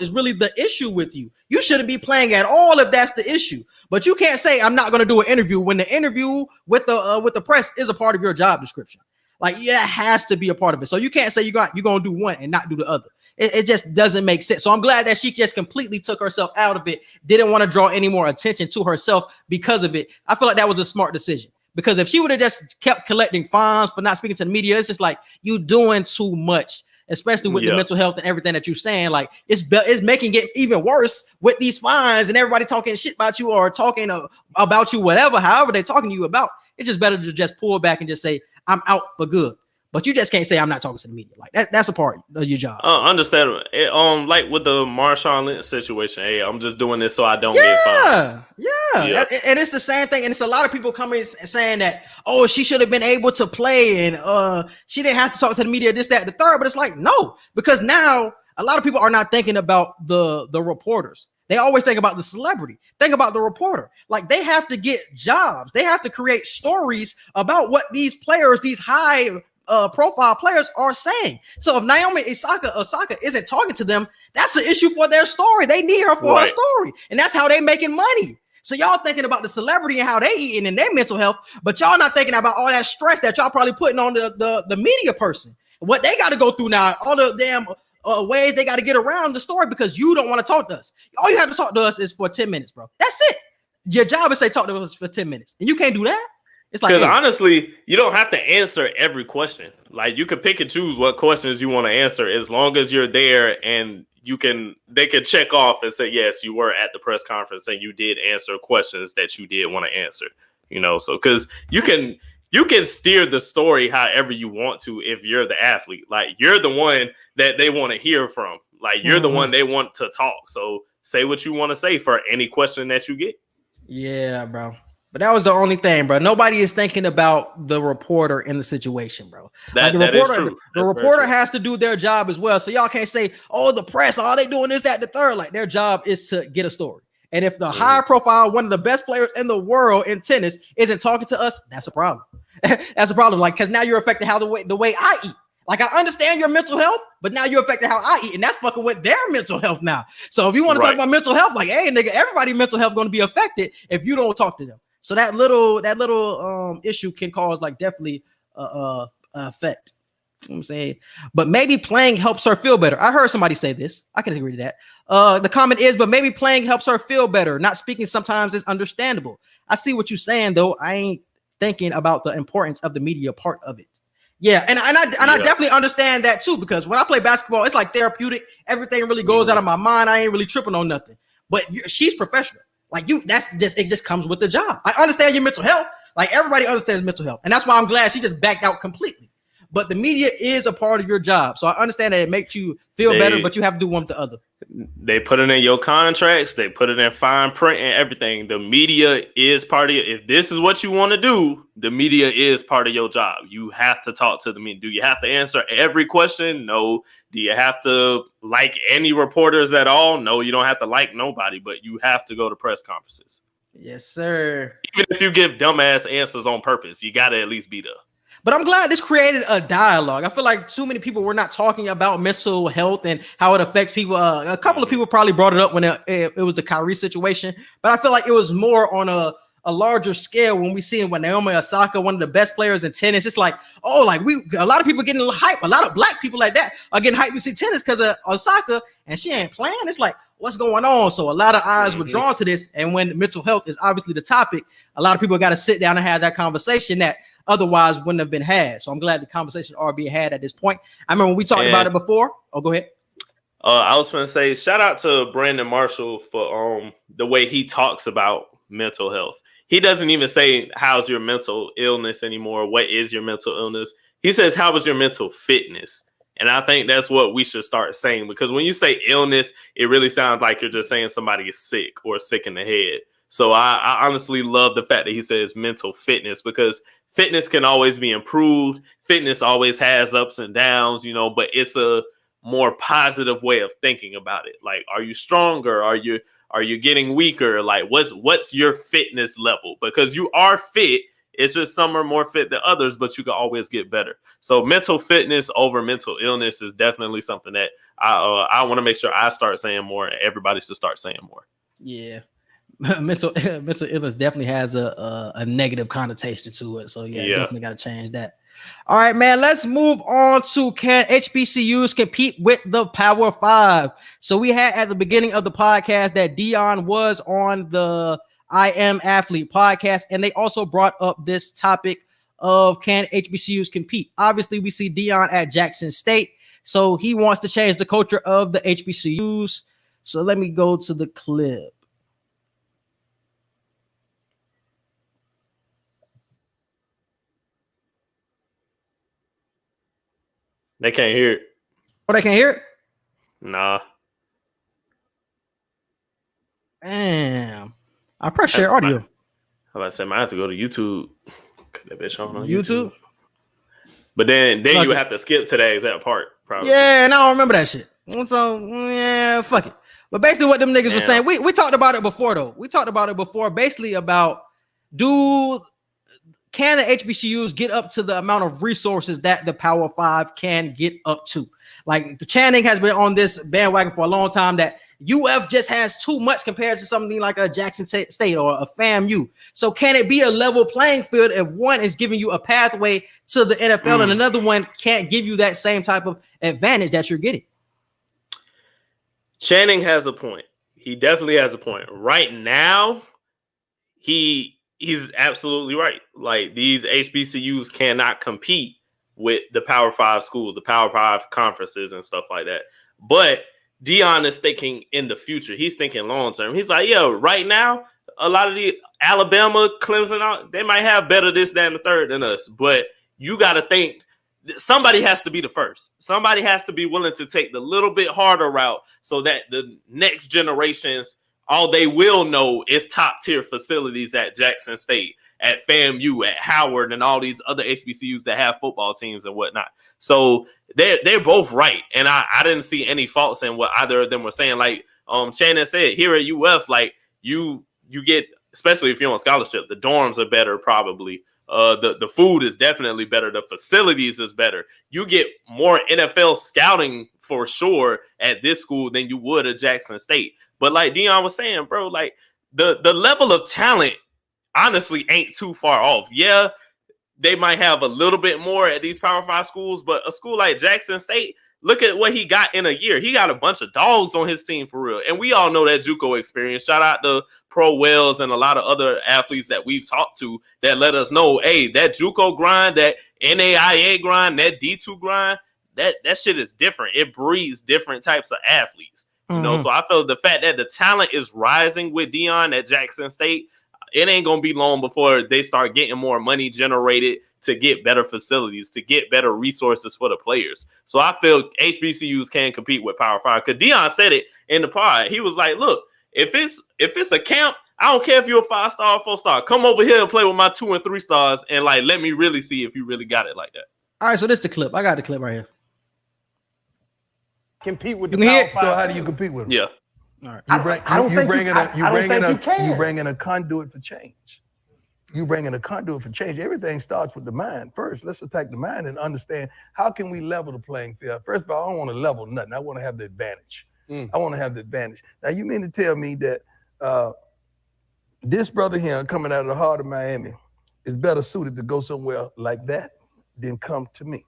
is really the issue with you, you shouldn't be playing at all if that's the issue. But you can't say, I'm not going to do an interview, when the interview with the press is a part of your job description. Like, yeah, it has to be a part of it. So you can't say you're going to do one and not do the other. It just doesn't make sense. So I'm glad that she just completely took herself out of it. Didn't want to draw any more attention to herself because of it. I feel like that was a smart decision, because if she would have just kept collecting fines for not speaking to the media, it's just like, you doing too much, especially with the mental health and everything that you're saying. Like, it's making it even worse with these fines and everybody talking shit about you or talking about you, however they're talking to you about. It's just better to just pull back and just say, I'm out for good. But you just can't say, I'm not talking to the media. Like, that's a part of your job. Understandable. Like with the Marshawn Lynch situation, hey, I'm just doing this so I don't get fined. Yeah. And it's the same thing. And it's a lot of people coming and saying that, oh, she should have been able to play and she didn't have to talk to the media, this, that, the third. But it's like, no, because now a lot of people are not thinking about the reporters. They always think about the celebrity. Think about the reporter. Like, they have to get jobs. They have to create stories about what these players, these high profile players, are saying. So if Naomi Osaka isn't talking to them, that's an issue for their story. They need her for her story, and that's how they making money. So y'all thinking about the celebrity and how they eating and their mental health, but y'all not thinking about all that stress that y'all probably putting on the media person, what they got to go through now, all the damn ways they got to get around the story because you don't want to talk to us. All you have to talk to us is for 10 minutes, bro. That's it. Your job is say talk to us for 10 minutes, and you can't do that. It's like, because honestly, you don't have to answer every question. Like, you can pick and choose what questions you want to answer, as long as you're there and they can check off and say, yes, you were at the press conference and you did answer questions that you did want to answer. So because you can steer the story however you want to if you're the athlete. Like, you're the one that they want to hear from. Like, you're the one they want to talk. So say what you want to say for any question that you get. Yeah, bro. But that was the only thing, bro. Nobody is thinking about the reporter in the situation, bro. That is true. The reporter has to do their job as well. So y'all can't say, oh, the press, all they doing is that, the third. Like, their job is to get a story. And if the high profile, one of the best players in the world in tennis isn't talking to us, that's a problem. That's a problem. Like, because now you're affecting the way I eat. Like, I understand your mental health, but now you're affecting how I eat, and that's fucking with their mental health now. So if you want to talk about mental health, like, hey, nigga, everybody's mental health going to be affected if you don't talk to them. So that little issue can cause, like, definitely effect. You know what I'm saying? But maybe playing helps her feel better. I heard somebody say this. I can agree to that. The comment is, but maybe playing helps her feel better. Not speaking sometimes is understandable. I see what you're saying, though. I ain't thinking about the importance of the media part of it. Yeah, and I definitely understand that too, because when I play basketball, it's like therapeutic. Everything really goes out of my mind. I ain't really tripping on nothing. But she's professional. Like it just comes with the job. I understand your mental health. Like everybody understands mental health, and that's why I'm glad she just backed out completely. But the media is a part of your job, so I understand that it makes you feel better, but you have to do one with the other. They put it in your contracts. They put it in fine print and everything. The media is part of it. If this is what you want to do, the media is part of your job. You have to talk to the media. Do you have to answer every question? No. Do you have to like any reporters at all? No, you don't have to like nobody, but you have to go to press conferences. Yes, sir. Even if you give dumbass answers on purpose, you got to at least be there. But I'm glad this created a dialogue. I feel like too many people were not talking about mental health and how it affects people. A couple of people probably brought it up when it was the Kyrie situation, but I feel like it was more on a larger scale when we see when Naomi Osaka, one of the best players in tennis. It's like, oh, like a lot of people getting hype. A lot of black people like that are getting hyped to see tennis because of Osaka, and she ain't playing. It's like, what's going on? So a lot of eyes were drawn to this, and when mental health is obviously the topic, a lot of people got to sit down and have that conversation that otherwise wouldn't have been had. So I'm glad the conversation are being had at this point. I remember when we talked about it before. Oh, go ahead. I was going to say, shout out to Brandon Marshall for the way he talks about mental health. He doesn't even say, how's your mental illness anymore? What is your mental illness? He says, how was your mental fitness? And I think that's what we should start saying, because when you say illness, it really sounds like you're just saying somebody is sick or sick in the head. So I honestly love the fact that he says mental fitness, because fitness can always be improved. Fitness always has ups and downs, but it's a more positive way of thinking about it. Like, are you stronger? Are you getting weaker? Like, what's your fitness level? Because you are fit. It's just some are more fit than others, but you can always get better. So mental fitness over mental illness is definitely something that I want to make sure I start saying more, and everybody should start saying more. Yeah. mental illness definitely has a negative connotation to it. So yeah. Definitely got to change that. All right, man, let's move on to can HBCUs compete with the Power Five? So we had at the beginning of the podcast that Dion was on the I Am Athlete podcast, and they also brought up this topic of can HBCUs compete? Obviously, we see Dion at Jackson State, so he wants to change the culture of the HBCUs. So let me go to the clip. They can't hear it. Oh, they can't hear it? Nah. Damn. I press share audio. I'm about to say, I have to go to YouTube. Cut that bitch on YouTube. But then you would have to skip to that exact part, probably. Yeah, and I don't remember that shit. So, yeah, fuck it. But basically what them niggas were saying, we talked about it before, though. We talked about it before, basically about can the HBCUs get up to the amount of resources that the Power Five can get up to? Like, Channing has been on this bandwagon for a long time that UF just has too much compared to something like a Jackson State or a FAMU. So can it be a level playing field if one is giving you a pathway to the NFL and another one can't give you that same type of advantage that you're getting? Channing has a point. He definitely has a point. Right now, he's absolutely right. Like, these HBCUs cannot compete with the Power Five schools, the Power Five conferences and stuff like that. But Dion is thinking in the future. He's thinking long term. He's like, right now, a lot of the Alabama, Clemson, they might have better this, that, and the third than us. But you got to think somebody has to be the first. Somebody has to be willing to take the little bit harder route so that the next generations, all they will know is top tier facilities at Jackson State, at FAMU, at Howard, and all these other HBCUs that have football teams and whatnot. So they're both right. And I didn't see any faults in what either of them were saying. Like Shannon said, here at UF, like you get, especially if you're on scholarship, the dorms are better probably. The food is definitely better. The facilities is better. You get more NFL scouting for sure at this school than you would at Jackson State. But like Dion was saying, bro, like the level of talent honestly ain't too far off. Yeah, they might have a little bit more at these Power Five schools, but a school like Jackson State, Look at what he got in a year. He got a bunch of dogs on his team for real. And we all know that JUCO experience. Shout out to Pro Wells and a lot of other athletes that we've talked to that let us know, hey, that JUCO grind, that NAIA grind, that D2 grind, that shit is different. It breeds different types of athletes. You know, so I feel the fact that the talent is rising with Deion at Jackson State, it ain't going to be long before they start getting more money generated to get better facilities, to get better resources for the players. So I feel HBCUs can compete with Power 5. Because Deion said it in the pod. He was like, look, if it's a camp, I don't care if you're a 5-star or 4-star. Come over here and play with my 2 and 3 stars and like let me really see if you really got it like that. All right, so this is the clip. I got the clip right here. Compete with You the can hear Power it? 5 So how do team. you compete with them? Yeah. All right. You bring in a conduit for change. You bring in a conduit for change. Everything starts with the mind first. Let's attack the mind and understand how can we level the playing field. First of all, I don't want to level nothing. I want to have the advantage. I want to have the advantage. Now, you mean to tell me that this brother here coming out of the heart of Miami is better suited to go somewhere like that than come to me?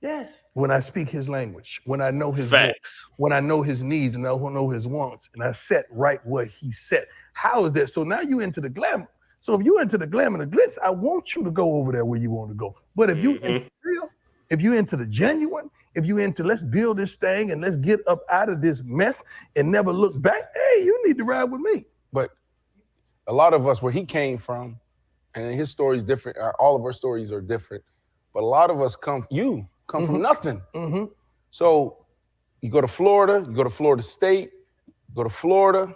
Yes. When I speak his language, when I know his Facts. wants, when I know his needs and I know his wants, and I set right what he set. How is that? So now you into the glamour. So if you into the glamour and the glitz, I want you to go over there where you want to go. But if you into real, if you into the genuine, if you into let's build this thing and let's get up out of this mess and never look back, hey, you need to ride with me. But a lot of us, where he came from, and his story is different. All of our stories are different. But a lot of us come from nothing. So you go to Florida, you go to Florida State, you go to Florida.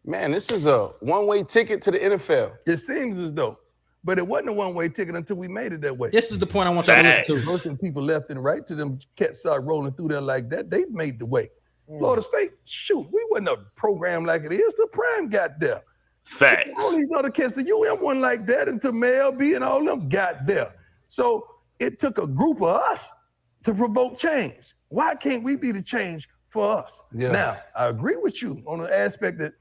Man, this is a one-way ticket to the NFL. It seems as though, but it wasn't a one-way ticket until we made it that way. This is the point I want y'all to listen to. Motion people left and right to them cats start rolling through there like that. They made the way. Florida State, shoot, we wasn't a program like it is. The Prime got there. Facts. All these other cats, the UM one like that, until Mel B and all them got there. So it took a group of us to provoke change. Why can't we be the change for us? Yeah. Now, I agree with you on the aspect that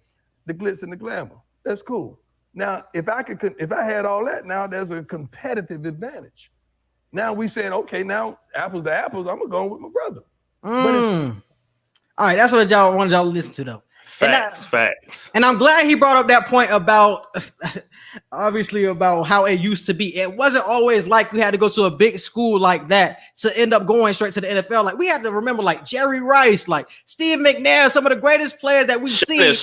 the glitz and the glamour. That's cool. Now, if I had all that, now there's a competitive advantage. Now we saying, okay, now apples to apples, I'm gonna go with my brother. All right, that's what y'all wanted y'all to listen to though. Facts. And I'm glad he brought up that point about obviously about how it used to be. It wasn't always like we had to go to a big school like that to end up going straight to the NFL. Like we had to remember like Jerry Rice, like Steve McNair, some of the greatest players that we've seen.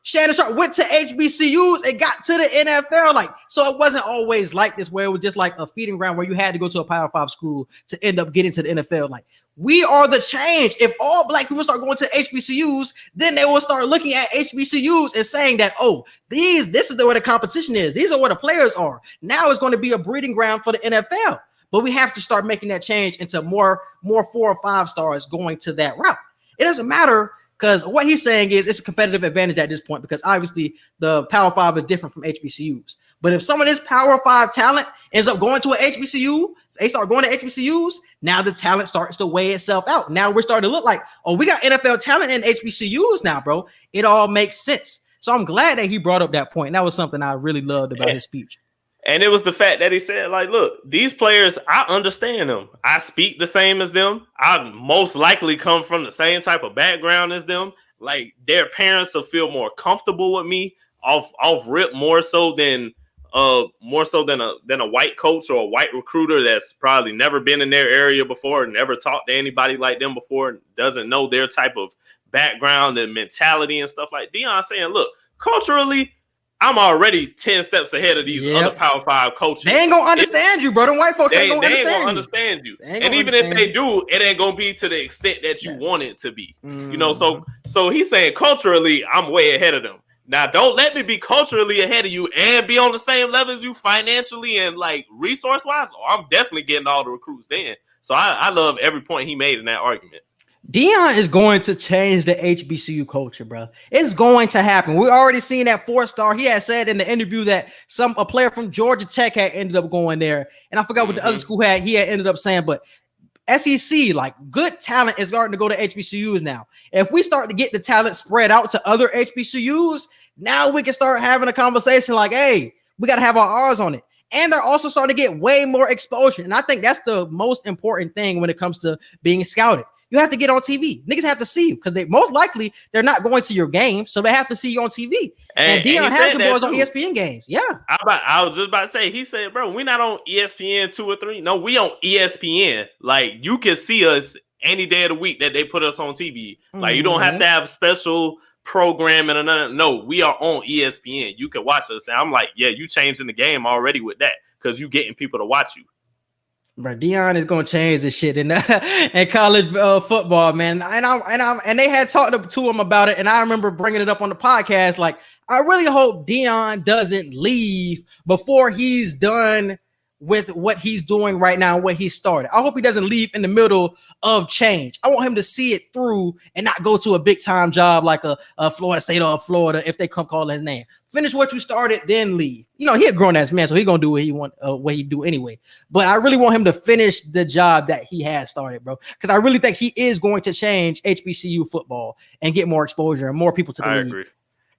Shannon Sharp went to HBCUs and got to the NFL. Like, so it wasn't always like this where it was just like a feeding ground where you had to go to a Power 5 school to end up getting to the NFL. Like, we are the change. If all black people start going to HBCUs, then they will start looking at HBCUs and saying that, oh, this is where the competition is. These are where the players are. Now it's going to be a breeding ground for the NFL. But we have to start making that change into more 4 or 5 stars going to that route. It doesn't matter. Because what he's saying is it's a competitive advantage at this point because obviously the Power 5 is different from HBCUs. But if some of this Power 5 talent ends up going to an HBCU, they start going to HBCUs, now the talent starts to weigh itself out. Now we're starting to look like, oh, we got NFL talent in HBCUs now, bro. It all makes sense. So I'm glad that he brought up that point. That was something I really loved about his speech. And it was the fact that he said, like, look, these players, I understand them. I speak the same as them. I most likely come from the same type of background as them. Like, their parents will feel more comfortable with me off rip more so than a white coach or a white recruiter that's probably never been in their area before, never talked to anybody like them before, doesn't know their type of background and mentality and stuff like Deion saying, look, culturally, I'm already 10 steps ahead of these other Power 5 coaches. They ain't gonna understand you, bro. Them white folks ain't gonna understand you. And even if they do, it ain't gonna be to the extent that you want it to be. You know, so he's saying culturally, I'm way ahead of them. Now, don't let me be culturally ahead of you and be on the same level as you financially and like resource-wise. Oh, I'm definitely getting all the recruits then. So I love every point he made in that argument. Deion is going to change the HBCU culture, bro. It's going to happen. We already seen that 4-star. He had said in the interview that a player from Georgia Tech had ended up going there, and I forgot what the other school had. He had ended up saying, but SEC, like good talent, is starting to go to HBCUs now. If we start to get the talent spread out to other HBCUs, now we can start having a conversation like, hey, we got to have our R's on it. And they're also starting to get way more exposure. And I think that's the most important thing when it comes to being scouted. You have to get on TV. Niggas have to see you because they're not going to your game, so they have to see you on TV. And Deion has the boys on ESPN games. Yeah. I was just about to say, he said, bro, we're not on ESPN 2 or 3. No, we on ESPN. Like, you can see us any day of the week that they put us on TV. Like, you don't have to have special programming or nothing. No, we are on ESPN. You can watch us. And I'm like, yeah, you changing the game already with that because you getting people to watch you. Bro, Deion is gonna change this shit in college football, man. And they had talked to him about it, and I remember bringing it up on the podcast. Like, I really hope Deion doesn't leave before he's done with what he's doing right now, what he started. I hope he doesn't leave in the middle of change. I want him to see it through and not go to a big time job like a Florida State or Florida if they come call his name. Finish what you started, then leave. You know, he a grown ass man, so he gonna do what he do anyway. But I really want him to finish the job that he has started, bro. Because I really think he is going to change HBCU football and get more exposure and more people to the league. I agree.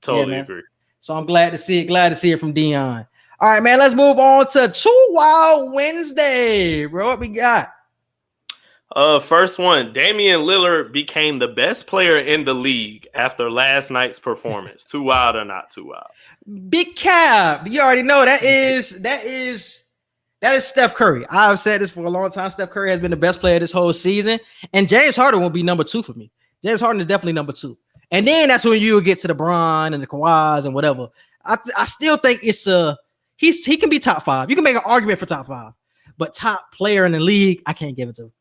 Totally agree. So I'm glad to see it. Glad to see it from Deion. All right, man. Let's move on to Too Wild Wednesday, bro. What we got? First one, Damian Lillard became the best player in the league after last night's performance. Too wild or not too wild? Big cap. You already know that is Steph Curry. I've said this for a long time. Steph Curry has been the best player this whole season, and James Harden will be number 2 for me. James Harden is definitely number 2, and then that's when you get to the Bron and the Kawhis and whatever. I still think it's he can be top 5. You can make an argument for top 5. But top player in the league, I can't give it to him.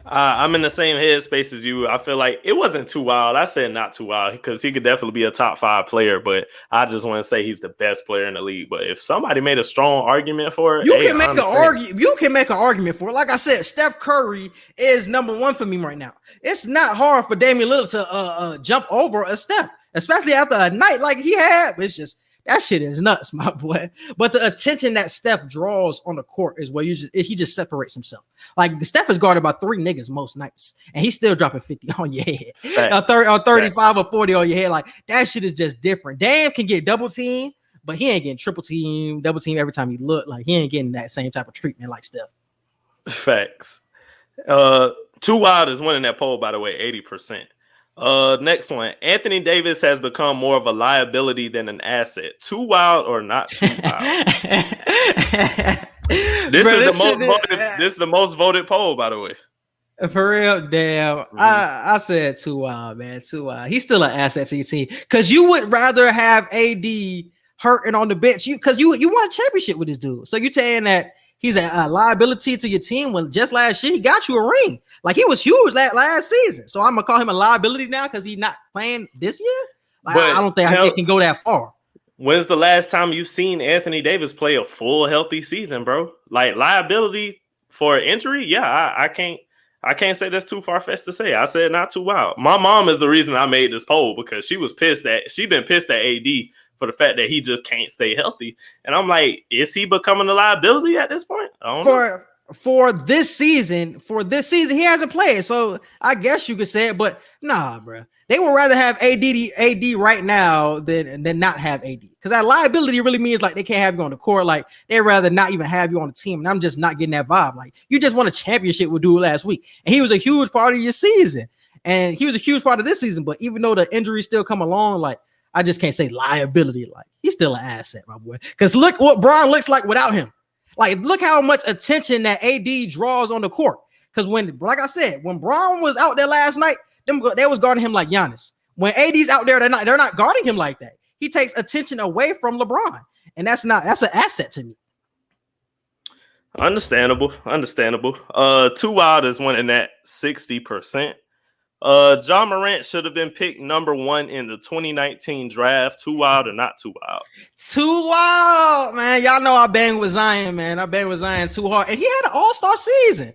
I'm in the same headspace as you. I feel like it wasn't too wild. I said not too wild because he could definitely be a top 5 player, but I just want to say he's the best player in the league. But if somebody made a strong argument for it, you can make an argument for it. Like I said, Steph Curry is number 1 for me right now. It's not hard for Damian Lillard to jump over a Steph, especially after a night like he had. It's just that shit is nuts, my boy. But the attention that Steph draws on the court is where he just separates himself. Like, Steph is guarded by 3 niggas most nights, and he's still dropping 50 on your head, 35 or 40 on your head. Like, that shit is just different. Damn can get double team, but he ain't getting triple team, double team every time he look. Like, he ain't getting that same type of treatment like Steph. Facts. Too Wild is winning that poll, by the way, 80%. Next one. Anthony Davis has become more of a liability than an asset. Too wild or not too wild? This is the most voted poll, by the way. For real, damn. I said too wild, man. Too wild. He's still an asset to your team because you would rather have AD hurting on the bench. Because you want a championship with this dude. So you're saying that he's a liability to your team when just last year he got you a ring. Like, he was huge last season. So I'm gonna call him a liability now because he's not playing this year. Like, I don't think I can go that far. When's the last time you've seen Anthony Davis play a full healthy season, bro? Like, liability for injury? Yeah, I can't say that's too far-fetched to say. I said not too wild. My mom is the reason I made this poll because she'd been pissed at AD for the fact that he just can't stay healthy. And I'm like, is he becoming a liability at this point? I don't know. For this season, he hasn't played. So I guess you could say it, but nah, bro. They would rather have AD right now than not have AD. Because that liability really means like they can't have you on the court. Like, they'd rather not even have you on the team. And I'm just not getting that vibe. Like, you just won a championship with dude last week. And he was a huge part of your season. And he was a huge part of this season. But even though the injuries still come along, like, I just can't say liability. Like, he's still an asset, my boy. Because look what Bron looks like without him. Like, look how much attention that AD draws on the court. Because like I said, when Bron was out there last night, they was guarding him like Giannis. When AD's out there, they're not guarding him like that. He takes attention away from LeBron, and that's an asset to me. Understandable. Too Wild is winning at 60%. John Morant should have been picked number 1 in the 2019 draft. Too wild or not too wild? Too wild, man. Y'all know I bang with Zion, man. I bang with Zion too hard. And he had an all-star season.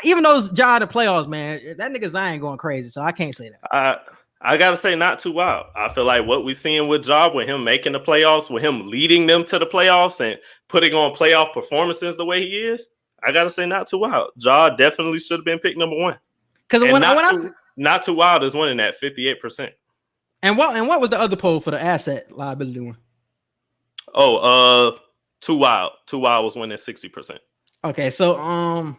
Even though it's John the playoffs, man, that nigga Zion going crazy. So I can't say that. I gotta say not too wild. I feel like what we're seeing with Ja, with him making the playoffs, with him leading them to the playoffs and putting on playoff performances the way he is, I gotta say not too wild. Ja definitely should have been picked number 1. Because Not Too Wild is winning at 58%. And what was the other poll for the asset liability one? Too Wild was winning 60%. Okay, so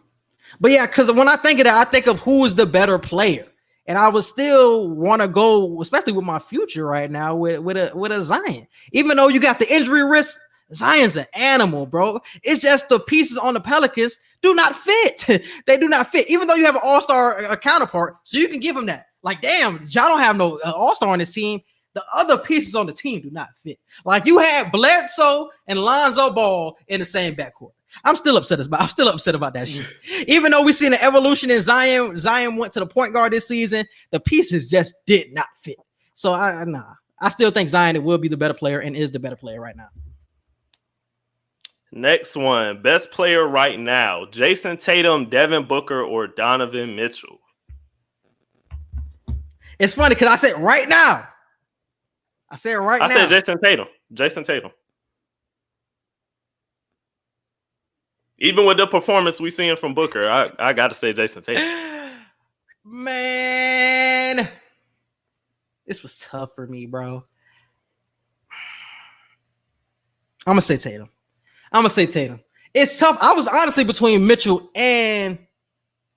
but yeah, because when I think of that, I think of who is the better player, and I would still want to go, especially with my future right now, with a Zion. Even though you got the injury risk, Zion's an animal, bro. It's just the pieces on the Pelicans do not fit. They do not fit, even though you have an all-star counterpart, so you can give him that. Like, damn, y'all don't have no all-star on this team. The other pieces on the team do not fit. Like, you had Bledsoe and Lonzo Ball in the same backcourt. I'm still upset about that shit. Even though we seen the evolution in Zion went to the point guard this season, the pieces just did not fit. So I still think Zion will be the better player and is the better player right now. Next one, best player right now: Jason Tatum, Devin Booker, or Donovan Mitchell. It's funny because I said right now. I said Jason Tatum. Jason Tatum. Even with the performance we seen from Booker, I got to say Jason Tatum. Man, this was tough for me, bro. I'm gonna say Tatum. It's tough. I was honestly between Mitchell and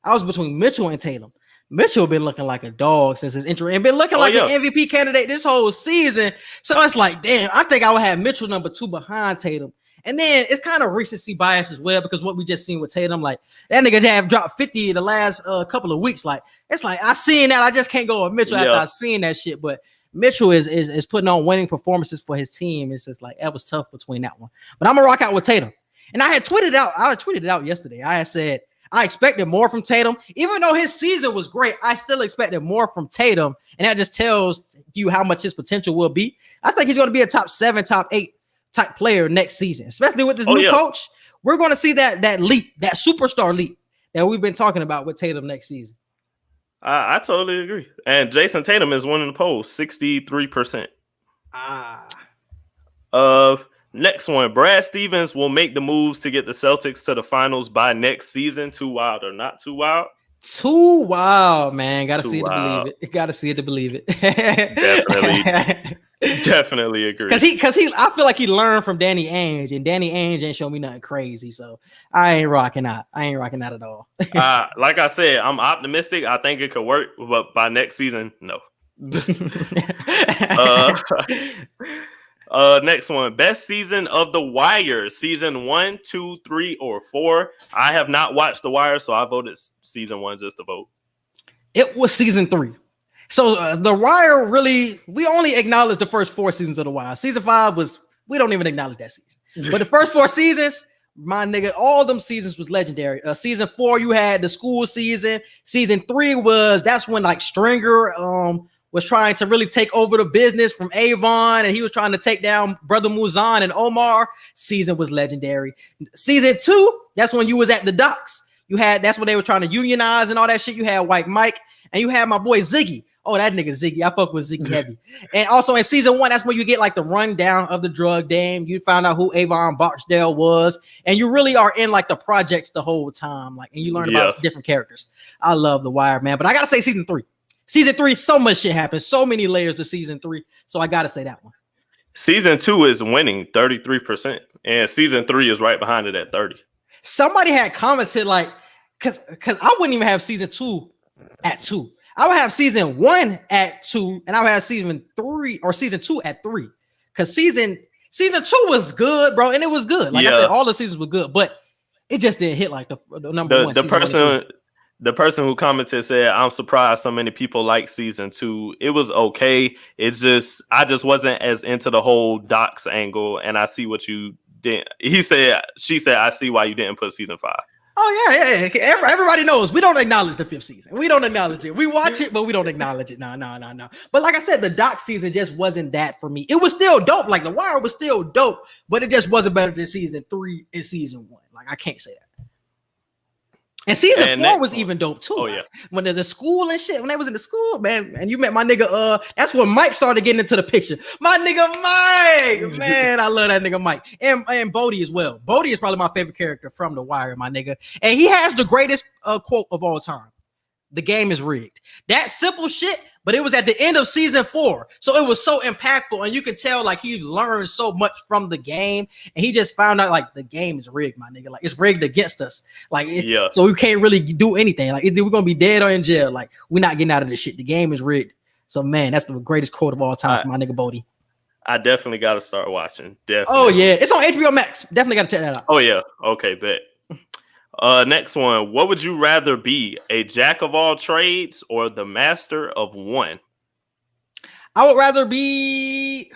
Tatum. Mitchell been looking like a dog since his injury and been looking like an MVP candidate this whole season. So it's like, damn, I think I would have Mitchell number 2 behind Tatum. And then it's kind of recency bias as well, because what we just seen with Tatum, like that nigga have dropped 50 the last couple of weeks. Like, it's like I seen that. I just can't go with Mitchell after I seen that shit. But Mitchell is putting on winning performances for his team. It's just like that was tough between that one. But I'm gonna rock out with Tatum. And I tweeted it out yesterday. I had said I expected more from Tatum. Even though his season was great, I still expected more from Tatum. And that just tells you how much his potential will be. I think he's going to be a top 7, top 8 type player next season, especially with this new coach. We're going to see that leap, that superstar leap that we've been talking about with Tatum next season. I totally agree. And Jason Tatum is winning the poll, 63%. Next one, Brad Stevens will make the moves to get the Celtics to the finals by next season. Too wild or not too wild? Too wild, man. Gotta see it to believe it. Gotta see it to believe it. Definitely agree. Because I feel like he learned from Danny Ainge, and Danny Ainge ain't show me nothing crazy. So I ain't rocking out at all. Like I said, I'm optimistic. I think it could work, but by next season, no. Next one, best season of The Wire, season 1, 2, 3, or 4. I have not watched The Wire, so I voted season 1 just to vote. It was season 3. So The Wire, really, we only acknowledge the first 4 seasons of The Wire. Season 5 we don't even acknowledge that season. But the first 4 seasons, my nigga, all them seasons was legendary. Season 4, you had the school season. Season 3 that's when like Stringer was trying to really take over the business from Avon, and he was trying to take down Brother Muzan and Omar. Season was legendary. Season 2, that's when you was at the docks. That's when they were trying to unionize and all that shit. You had White Mike, and you had my boy Ziggy. Oh, that nigga Ziggy. I fuck with Ziggy heavy. And also in season 1, that's when you get like the rundown of the drug game. You found out who Avon Barksdale was, and you really are in like the projects the whole time. Like, and you learn about different characters. I love The Wire, man. But I gotta say season 3. Season 3, so much shit happened. So many layers to season 3. So I got to say that one. Season 2 is winning 33%. And season 3 is right behind it at 30. Somebody had commented like, because I wouldn't even have season 2 at 2. I would have season 1 at 2. And I would have season 2 at 3. Because season 2 was good, bro. And it was good. Like I said, all the seasons were good. But it just didn't hit like the number 1. The person who commented said, I'm surprised so many people like season 2. It was okay. It's just, I just wasn't as into the whole docs angle. And I see what you did. She said, I see why you didn't put season 5. Oh, yeah. Everybody knows we don't acknowledge the 5th season. We don't acknowledge it. We watch it, but we don't acknowledge it. No. But like I said, the doc season just wasn't that for me. It was still dope. Like The Wire was still dope, but it just wasn't better than season 3 and season 1. Like, I can't say that. And season 4 was even dope too. Oh yeah, when the school and shit, when they was in the school, man, and you met my nigga. That's when Mike started getting into the picture. My nigga Mike, man, I love that nigga Mike, and Bodie as well. Bodie is probably my favorite character from The Wire, my nigga, and he has the greatest quote of all time. the game is rigged. That simple shit, but it was at the end of season 4. So it was so impactful. And you could tell like he learned so much from the game. And he just found out like the game is rigged, my nigga. Like it's rigged against us. Like, so we can't really do anything. Like either we're going to be dead or in jail. Like we're not getting out of this shit. The game is rigged. So man, that's the greatest quote of all time for my nigga Bodie. I definitely got to start watching. Definitely. Oh yeah. It's on HBO Max. Definitely got to check that out. Oh yeah. Okay, bet. Next one. What would you rather be, a jack of all trades or the master of one? I would rather be.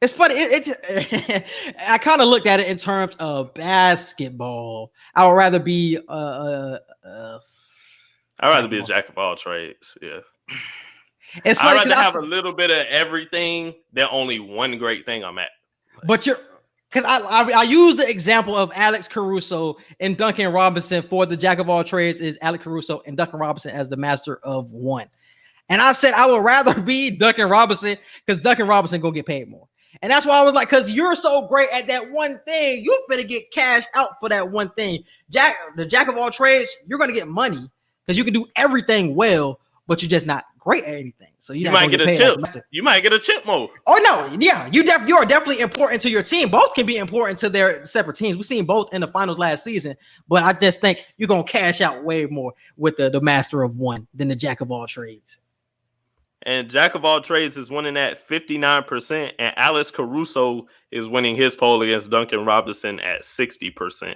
It's funny. I kind of looked at it in terms of basketball. I would rather be. I'd rather be a jack of all trades. Yeah. It's funny. I'd rather have a little bit of everything than only one great thing I'm at. But because I use the example of Alex Caruso and Duncan Robinson for the jack of all trades is Alex Caruso and Duncan Robinson as the master of one. And I said I would rather be Duncan Robinson because Duncan Robinson gonna get paid more. And that's why I was like, because you're so great at that one thing, you're finna get cashed out for that one thing. The jack of all trades, you're gonna get money because you can do everything well, but you're just not great at anything. So you might get a chip. You might get a chip more. Oh no, yeah, you are definitely important to your team. Both can be important to their separate teams. We've seen both in the finals last season, but I just think you're gonna cash out way more with the master of one than the jack of all trades. And jack of all trades is winning at 59%, and Alex Caruso is winning his poll against Duncan Robinson at 60%.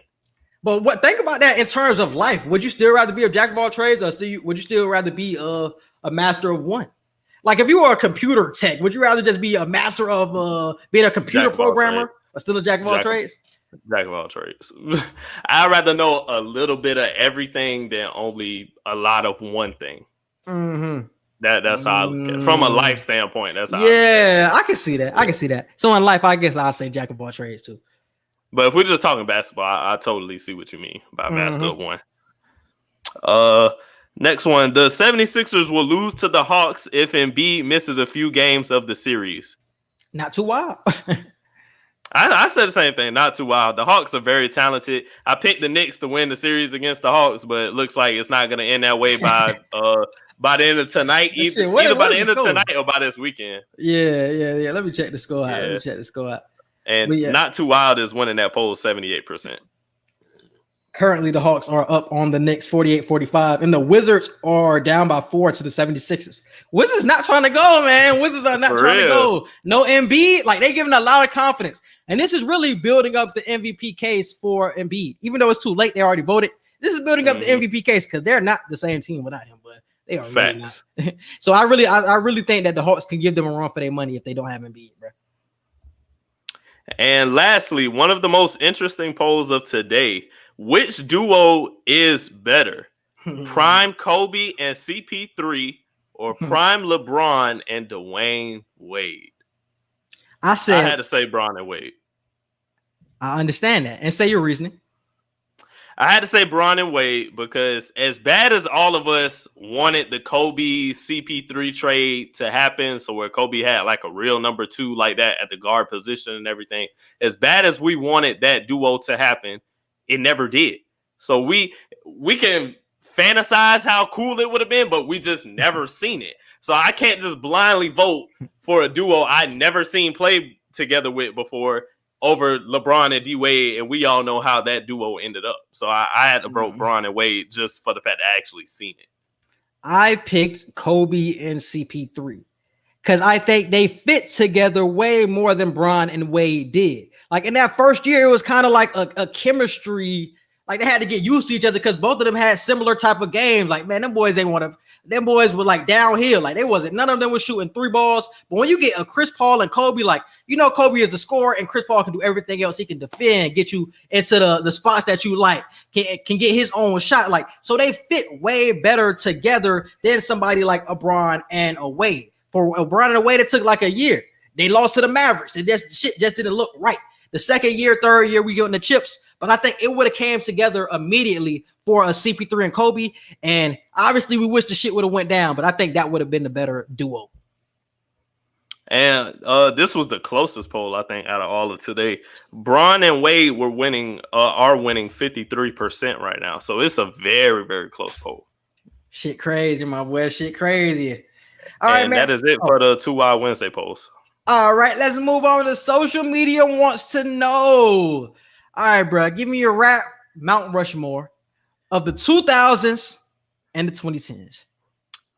But think about that in terms of life. Would you still rather be a jack of all trades, or would you still rather be a master of one? Like if you were a computer tech, would you rather just be a master of being a computer programmer or still a jack of all trades? Jack of all trades. I'd rather know a little bit of everything than only a lot of one thing. Mm-hmm. That's how I look at it. From a life standpoint. That's how I can see that. I can see that. So in life, I guess I'll say jack of all trades too. But if we're just talking basketball, I totally see what you mean by master of one. Next one. The 76ers will lose to the Hawks if Embiid misses a few games of the series. Not too wild. I said the same thing. Not too wild. The Hawks are very talented. I picked the Knicks to win the series against the Hawks, but it looks like it's not going to end that way by the end of tonight. Either by the end of tonight or by this weekend. Yeah. Let me check the score out. And Not Too Wild is winning that poll 78%. Currently, the Hawks are up on the Knicks 48-45, and the Wizards are down by 4 to the 76ers. Wizards not trying to go, man. Wizards are not trying to go. No Embiid. Like, they're giving a lot of confidence. And this is really building up the MVP case for Embiid. Even though it's too late, they already voted. This is building up the MVP case because they're not the same team without him, but they are really not. So I really think that the Hawks can give them a run for their money if they don't have Embiid, bro. And lastly, one of the most interesting polls of today. Which duo is better? Prime Kobe and CP3 or Prime LeBron and Dwayne Wade? I had to say Bron and Wade. I understand that. And say your reasoning. I had to say Bron and Wade because as bad as all of us wanted the Kobe CP3 trade to happen, so where Kobe had like a real number 2 like that at the guard position and everything, as bad as we wanted that duo to happen, it never did. So we can fantasize how cool it would have been, but we just never seen it. So I can't just blindly vote for a duo I never seen play together with before over LeBron and D Wade, and we all know how that duo ended up. So I had to vote Bron and Wade just for the fact that I actually seen it. I picked Kobe and CP3 because I think they fit together way more than Bron and Wade did. Like in that first year, it was kind of like a chemistry. Like they had to get used to each other because both of them had similar type of games. Like, man, them boys were like downhill. Like none of them was shooting 3 balls. But when you get a Chris Paul and Kobe, like, you know, Kobe is the scorer and Chris Paul can do everything else. He can defend, get you into the spots that you like, can get his own shot. Like, so they fit way better together than somebody like a Bron and a Wade. For a Bron and a Wade, it took like a year. They lost to the Mavericks. Shit just didn't look right. The second year, third year, we getting the chips. But I think it would have came together immediately for a CP3 and Kobe. And obviously, we wish the shit would have went down. But I think that would have been the better duo. And this was the closest poll, I think, out of all of today. Bron and Wade are winning 53% right now. So it's a very, very close poll. Shit crazy, my boy. Shit crazy. All right, and man. that is it for the 2 Wild Wednesday post. All right, let's move on to social media wants to know. All right, bro. Give me your rap Mount Rushmore of the 2000s and the 2010s.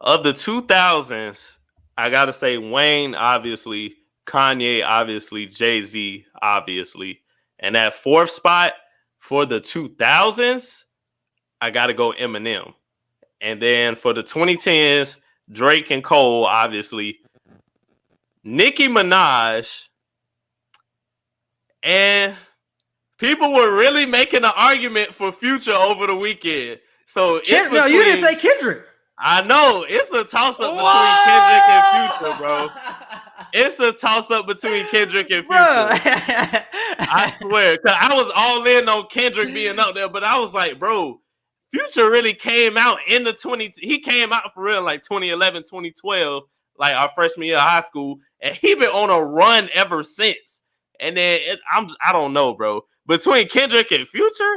Of the 2000s, I got to say Wayne, obviously. Kanye, obviously. Jay-Z, obviously. And that fourth spot for the 2000s, I got to go Eminem. And then for the 2010s, Drake and Cole, obviously. Nicki Minaj. And people were really making an argument for Future over the weekend. So No, you didn't say Kendrick. I know. It's a toss-up between Kendrick and Future, bro. It's a toss-up between Kendrick and Future. I swear. Because I was all in on Kendrick being up there, but I was like, bro, Future really came out in the he came out for real like 2011, 2012, like our freshman year of high school, and he been on a run ever since. And then I don't know, bro. Between Kendrick and Future,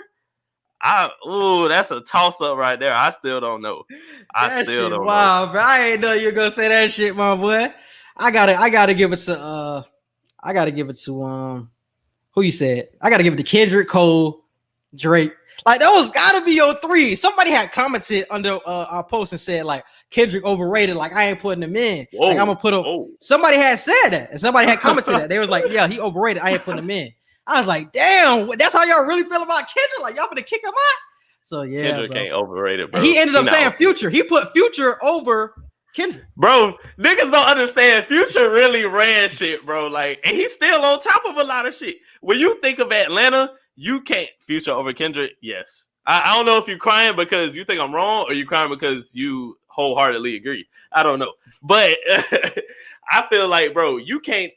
that's a toss-up right there. I still don't know. I still don't know. Wow, bro. I ain't know you were gonna say that shit, my boy. I gotta give it to who you said? I gotta give it to Kendrick, Cole, Drake. Like those gotta be your three. Somebody had commented under our post and said like Kendrick overrated. Like I ain't putting him in. Whoa, like I'm gonna put him. whoa. Somebody had said that, and somebody had commented that. They was like, "Yeah, he overrated. I ain't putting him in." I was like, "Damn, that's how y'all really feel about Kendrick? Like y'all gonna kick him out?" So yeah, Kendrick ain't overrated, bro. And he ended up saying Future. He put Future over Kendrick. Bro, niggas don't understand. Future really ran shit, bro. Like, and he's still on top of a lot of shit. When you think of Atlanta, you can't Future over Kendrick. Yes. I don't know if you're crying because you think I'm wrong or you crying because you wholeheartedly agree. I don't know. But I feel like, bro, you can't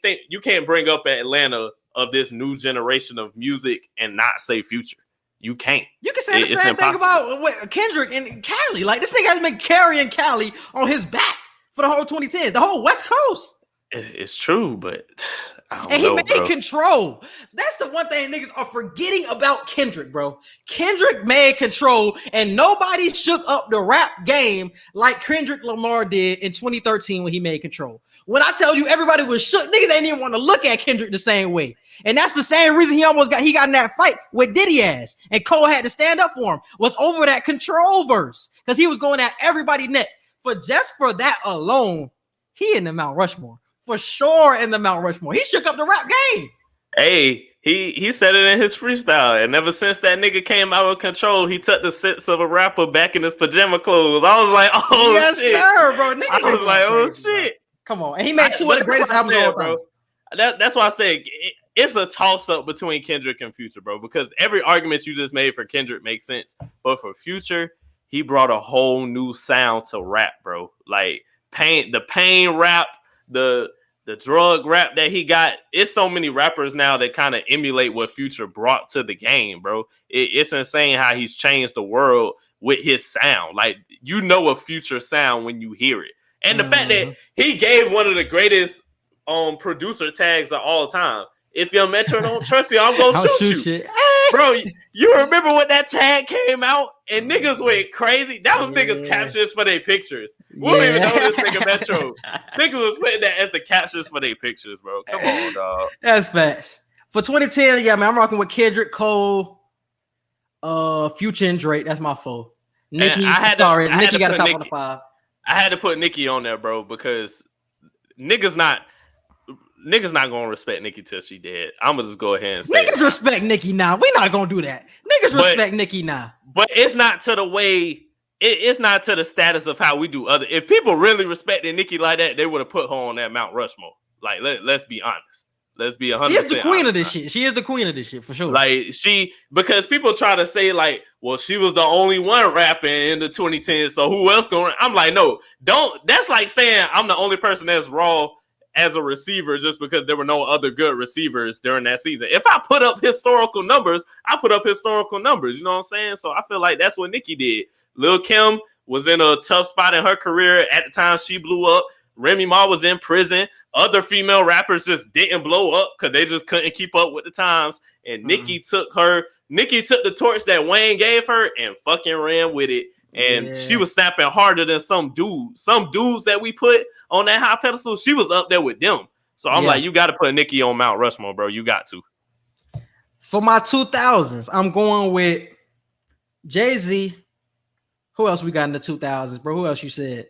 bring up Atlanta of this new generation of music and not say Future. You can't. You can say the same thing about Kendrick and Cali. Like this nigga has been carrying Cali on his back for the whole 2010s, the whole West Coast. It's true, but he made Control. That's the one thing niggas are forgetting about Kendrick, bro. Kendrick made Control, and nobody shook up the rap game like Kendrick Lamar did in 2013 when he made Control. When I tell you everybody was shook, niggas ain't even want to look at Kendrick the same way. And that's the same reason he got in that fight with Diddy ass. And Cole had to stand up for him, was over that Control verse. Because he was going at everybody neck. Just for that alone, he in the Mount Rushmore. For sure in the Mount Rushmore. He shook up the rap game. Hey, he said it in his freestyle. And ever since that nigga came out of Control, he took the sense of a rapper back in his pajama clothes. I was like, oh, yes, shit. Sir, bro. Nigga, I was like, oh, shit. Come on. And he made two of the greatest albums of all time. Bro. That's why I said it's a toss-up between Kendrick and Future, bro. Because every argument you just made for Kendrick makes sense. But for Future, he brought a whole new sound to rap, bro. Like the pain rap, the drug rap that he got. It's so many rappers now that kind of emulate what Future brought to the game, bro. It's insane how he's changed the world with his sound. Like, you know a Future sound when you hear it. And the fact that he gave one of the greatest producer tags of all time. If your Metro don't trust you, I'm gonna shoot you. Bro, you remember when that tag came out and niggas went crazy? That was niggas captures for their pictures. We don't even know this nigga Metro. Niggas was putting that as the captures for their pictures, bro. Come on, dog. That's facts. For 2010, yeah, man, I'm rocking with Kendrick, Cole, Future, and Drake. That's my four. Nicki, Nicki got to stop on the 5. I had to put Nicki on there, bro, because niggas not gonna respect Nicki till she dead. I'm gonna just go ahead and say niggas respect Nicki now. We not gonna do that. Niggas respect Nicki now. But it's not to the way. It's not to the status of how we do other. If people really respected Nicki like that, they would have put her on that Mount Rushmore. Like, let's be honest. Let's be 100%. She's the queen of this shit. She is the queen of this shit for sure. Like because people try to say like, well, she was the only one rapping in the 2010s, so who else going? I'm like, no, don't. That's like saying I'm the only person that's raw as a receiver just because there were no other good receivers during that season. If I put up historical numbers, I put up historical numbers. You know what I'm saying? So I feel like that's what Nicki did. Lil' Kim was in a tough spot in her career at the time she blew up. Remy Ma was in prison. Other female rappers just didn't blow up because they just couldn't keep up with the times. And Nicki took the torch that Wayne gave her and fucking ran with it And she was snapping harder than some dudes. Some dudes that we put on that high pedestal, she was up there with them. So I'm like, you got to put Nicki on Mount Rushmore, bro. You got to. For my 2000s, I'm going with Jay-Z. Who else we got in the 2000s, bro? Who else you said?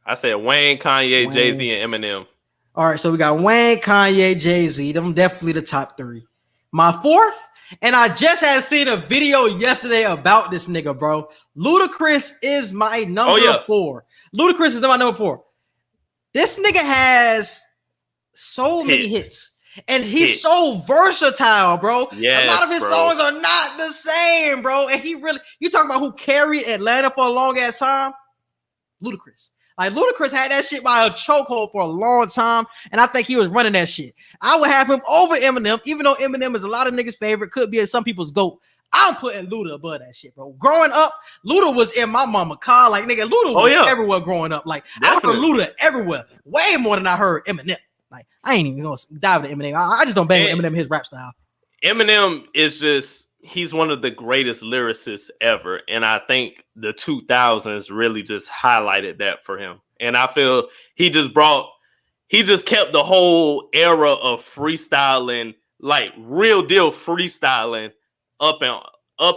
I said Wayne, Kanye, Jay-Z, and Eminem. All right, so we got Wayne, Kanye, Jay-Z. Them definitely the top three. My fourth, and I just had seen a video yesterday about this nigga, bro. Ludacris is my number 4. Ludacris is my number 4. This nigga has so many hits, and he's so versatile, bro. Yes, a lot of his songs are not the same, bro. And he really, you talking about who carried Atlanta for a long ass time? Ludacris. Like, Ludacris had that shit by a chokehold for a long time, and I think he was running that shit. I would have him over Eminem, even though Eminem is a lot of niggas' favorite, could be some people's GOAT. I'm putting Luda above that shit, bro. Growing up, Luda was in my mama car. Like, nigga, Luda was everywhere growing up. Like, definitely. I heard Luda everywhere, way more than I heard Eminem. Like, I ain't even gonna dive into Eminem. I just don't bang with Eminem, his rap style. Eminem is just, he's one of the greatest lyricists ever. And I think the 2000s really just highlighted that for him. And I feel he just kept the whole era of freestyling, like real deal freestyling, up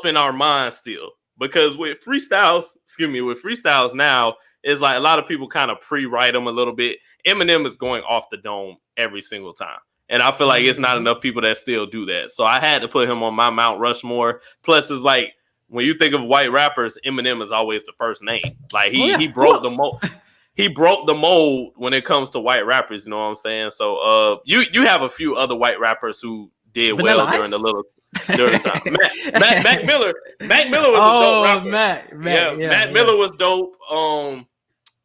in our minds still. Because with freestyles now, it's like a lot of people kind of pre-write them a little bit. Eminem is going off the dome every single time. And I feel like it's not enough people that still do that. So I had to put him on my Mount Rushmore. Plus, it's like, when you think of white rappers, Eminem is always the first name. Like, he broke the mold. He broke the mold when it comes to white rappers. You know what I'm saying? So you have a few other white rappers who did Vanilla well Ice? during the time. Mac Miller was a dope rapper. Mac Miller was dope.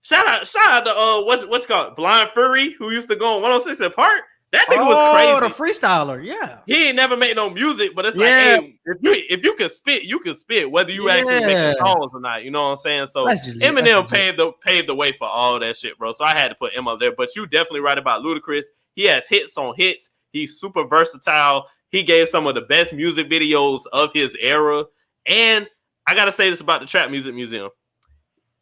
Shout out to what's it called? Blind Fury, who used to go on 106 at Park. That nigga was crazy. Oh, the freestealer, yeah. He ain't never made no music, but it's like, hey, if you can spit, you can spit, whether you actually make songs or not. You know what I'm saying? So Eminem paved the way for all that shit, bro. So I had to put him up there. But you definitely right about Ludacris. He has hits on hits. He's super versatile. He gave some of the best music videos of his era. And I gotta say this about the Trap Music Museum.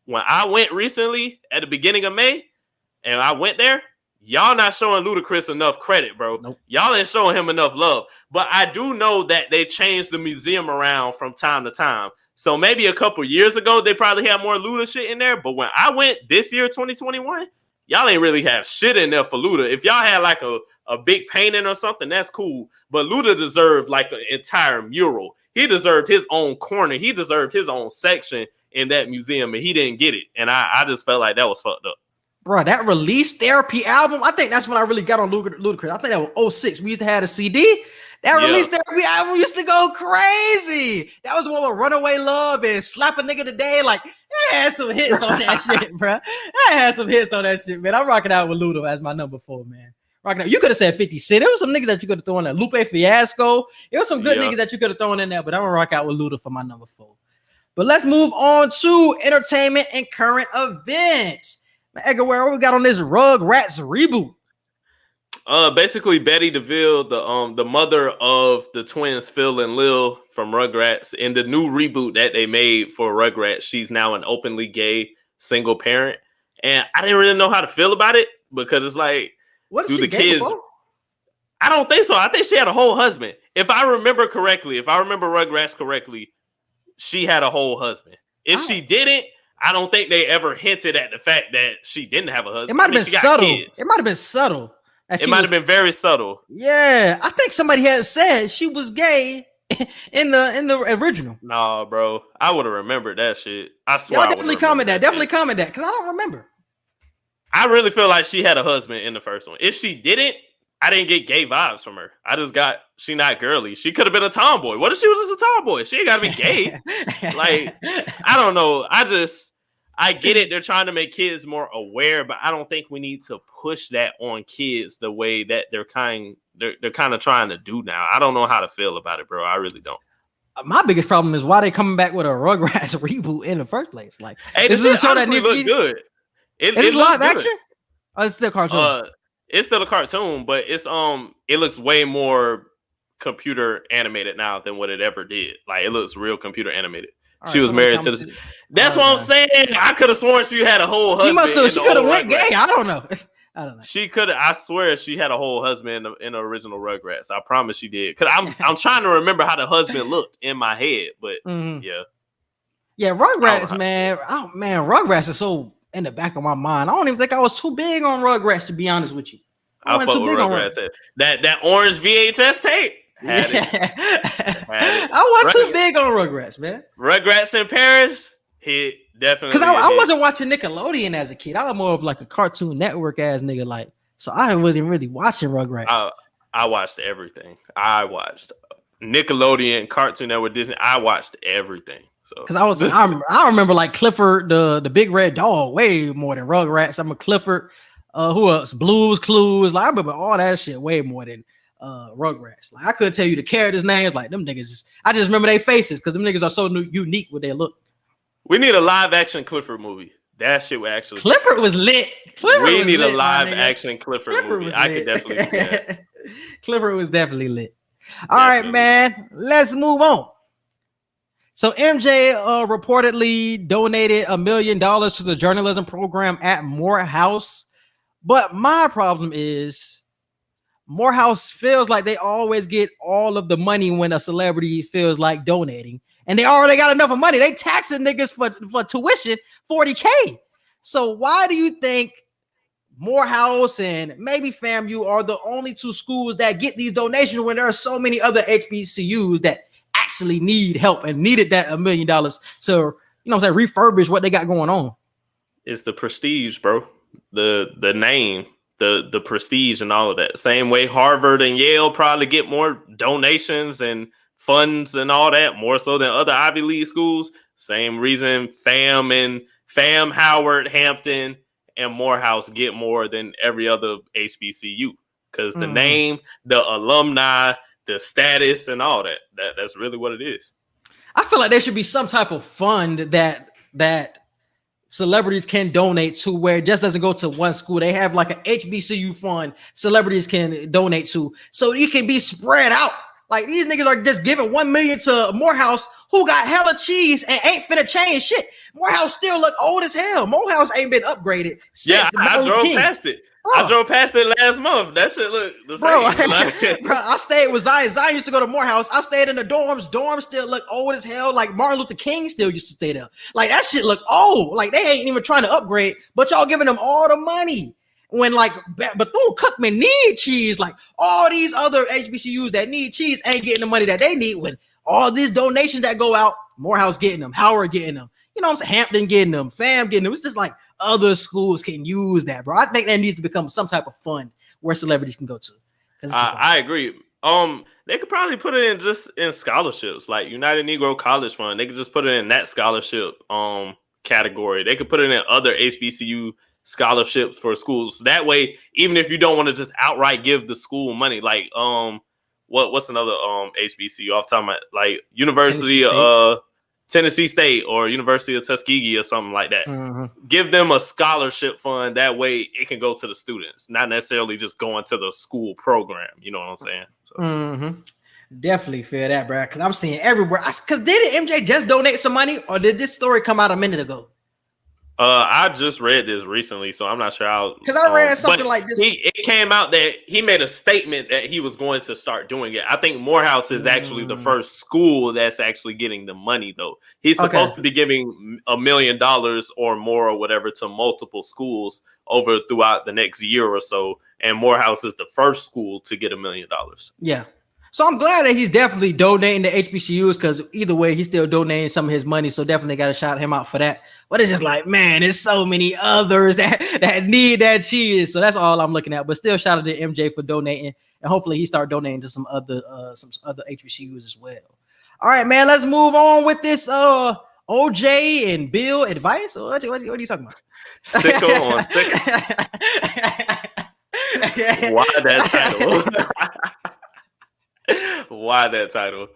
When I went recently at the beginning of May, and I went there, y'all not showing Ludacris enough credit, bro. Nope. Y'all ain't showing him enough love. But I do know that they changed the museum around from time to time. So maybe a couple years ago, they probably had more Luda shit in there. But when I went this year, 2021, y'all ain't really have shit in there for Luda. If y'all had like a big painting or something, that's cool. But Luda deserved like an entire mural. He deserved his own corner. He deserved his own section in that museum, and he didn't get it. And I just felt like that was fucked up. Bro, that Release Therapy album, I think that's when I really got on Ludacris. I think that was 06. We used to have a CD. That Release Therapy album used to go crazy. That was the one with Runaway Love and Slap a Nigga Today. Like, it had some hits on that shit, bro. I had some hits on that shit, man. I'm rocking out with Luda as my number 4, man. Rocking out. You could have said 50 Cent. There was some niggas that you could have thrown in there. Lupe Fiasco. There was some good niggas that you could have thrown in there, but I'm going to rock out with Luda for my number 4. But let's move on to entertainment and current events. Edgar, what we got on this Rugrats reboot? Basically Betty DeVille, the mother of the twins Phil and Lil from Rugrats, in the new reboot that they made for Rugrats, she's now an openly gay single parent, and I didn't really know how to feel about it because it's like, what do the kids? Before? I don't think so. I think she had a whole husband. If I remember Rugrats correctly, she had a whole husband. If she didn't, I don't think they ever hinted at the fact that she didn't have a husband. It might have been subtle. It might have been subtle. It might have been very subtle. Yeah, I think somebody had said she was gay in the original. Nah, bro, I would have remembered that shit. I swear. Y'all definitely comment that. Definitely comment that because I don't remember. I really feel like she had a husband in the first one. If she didn't, I didn't get gay vibes from her. I just got she not girly. She could have been a tomboy. What if she was just a tomboy? She ain't got to be gay. Like, I don't know. I get it. They're trying to make kids more aware, but I don't think we need to push that on kids the way that they're kind of trying to do now. I don't know how to feel about it, bro. I really don't. My biggest problem is why they coming back with a Rugrats reboot in the first place. Like, hey, this is a show that needs to be good. It's live action. Oh, it's still cartoon. It's still a cartoon, but it looks way more computer animated now than what it ever did. Like, it looks real computer animated. All She right, was so married to the. That's Oh, what I'm God. saying. I could have sworn she had a whole husband. She must have. She in the could have old went Rugrats. gay. I don't know. I don't know. She could have. I swear she had a whole husband in the original Rugrats. I promise she did. Cause I'm trying to remember how the husband looked in my head, but yeah. Yeah, Rugrats, man. Oh man, Rugrats is so in the back of my mind. I don't even think I was too big on Rugrats, to be honest with you. I fuck with Rugrats. That orange VHS tape. Had it. I wasn't too big on Rugrats, man. Rugrats in Paris hit definitely. Because I wasn't watching Nickelodeon as a kid. I was more of like a Cartoon Network ass nigga, like. So I wasn't really watching Rugrats. I watched everything. I watched Nickelodeon, Cartoon Network, Disney. I watched everything. So because I remember like Clifford, the big red dog, way more than Rugrats. I'm a Clifford. Who else? Blues Clues. Like I remember all that shit way more than Rugrats. Like I could tell you the characters' names. Like them niggas. I just remember their faces because them niggas are so unique with their look. We need a live action Clifford movie. That shit would actually. Clifford was lit. We need a live action Clifford movie. I could definitely see that. Clifford was definitely lit. All right, man. Let's move on. So MJ reportedly donated $1 million to the journalism program at Morehouse. But my problem is Morehouse feels like they always get all of the money when a celebrity feels like donating. And they already got enough of money. They taxing niggas for tuition, $40K. So why do you think Morehouse and maybe FAMU are the only two schools that get these donations when there are so many other HBCUs that actually need help and needed that $1 million to, refurbish what they got going on? It's the prestige, bro. The name, the prestige and all of that. Same way Harvard and Yale probably get more donations and funds and all that, more so than other Ivy League schools. Same reason FAM, Howard, Hampton, and Morehouse get more than every other HBCU. Because the name, the alumni, the status, and all that. That's really what it is. I feel like there should be some type of fund that celebrities can donate to where it just doesn't go to one school. They have like an HBCU fund celebrities can donate to, so you can be spread out. Like these niggas are just giving $1 million to Morehouse, who got hella cheese and ain't finna change shit. Morehouse still look old as hell. Morehouse ain't been upgraded since I drove past it. Bro. I drove past it last month. That shit look the same. Bro, I stayed with Zion. Zion used to go to Morehouse. I stayed in the dorms. Dorms still look old as hell. Like Martin Luther King still used to stay there. Like that shit look old. Like they ain't even trying to upgrade, but y'all giving them all the money. When like Bethune-Cookman need cheese, like all these other HBCUs that need cheese ain't getting the money that they need. When all these donations that go out, Morehouse getting them, Howard getting them, you know what I'm saying, Hampton getting them, FAM getting them. It's just like other schools can use that, bro. I think that needs to become some type of fund where celebrities can go to. I agree. They could probably put it in scholarships, like United Negro College Fund. They could just put it in that scholarship category. They could put it in other HBCU scholarships for schools. That way, even if you don't want to just outright give the school money, like what's another HBCU off the top of my, like University of Tennessee State or University of Tuskegee or something like that. Give them a scholarship fund. That way it can go to the students, not necessarily just going to the school program. You know what I'm saying? So. Definitely feel that, bro. Because I'm seeing everywhere. Because did MJ just donate some money, or did this story come out a minute ago? I just read this recently, so I'm not sure how. Because I read something like this. It came out that he made a statement that he was going to start doing it. I think Morehouse is actually the first school that's actually getting the money, though. He's supposed to be giving $1 million or more or whatever to multiple schools throughout the next year or so. And Morehouse is the first school to get $1 million. Yeah. So I'm glad that he's definitely donating to HBCUs, because either way, he's still donating some of his money. So definitely got to shout him out for that. But it's just like, man, there's so many others that need that cheese. So that's all I'm looking at. But still shout out to MJ for donating. And hopefully he start donating to some other HBCUs as well. All right, man, let's move on with this OJ and Bill advice. What are you talking about? Sicko on sicko. Why that title? Why that title?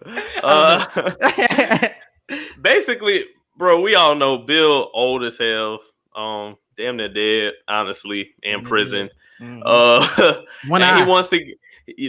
Basically, bro, we all know Bill old as hell. Damn near dead, honestly, in prison. One eye.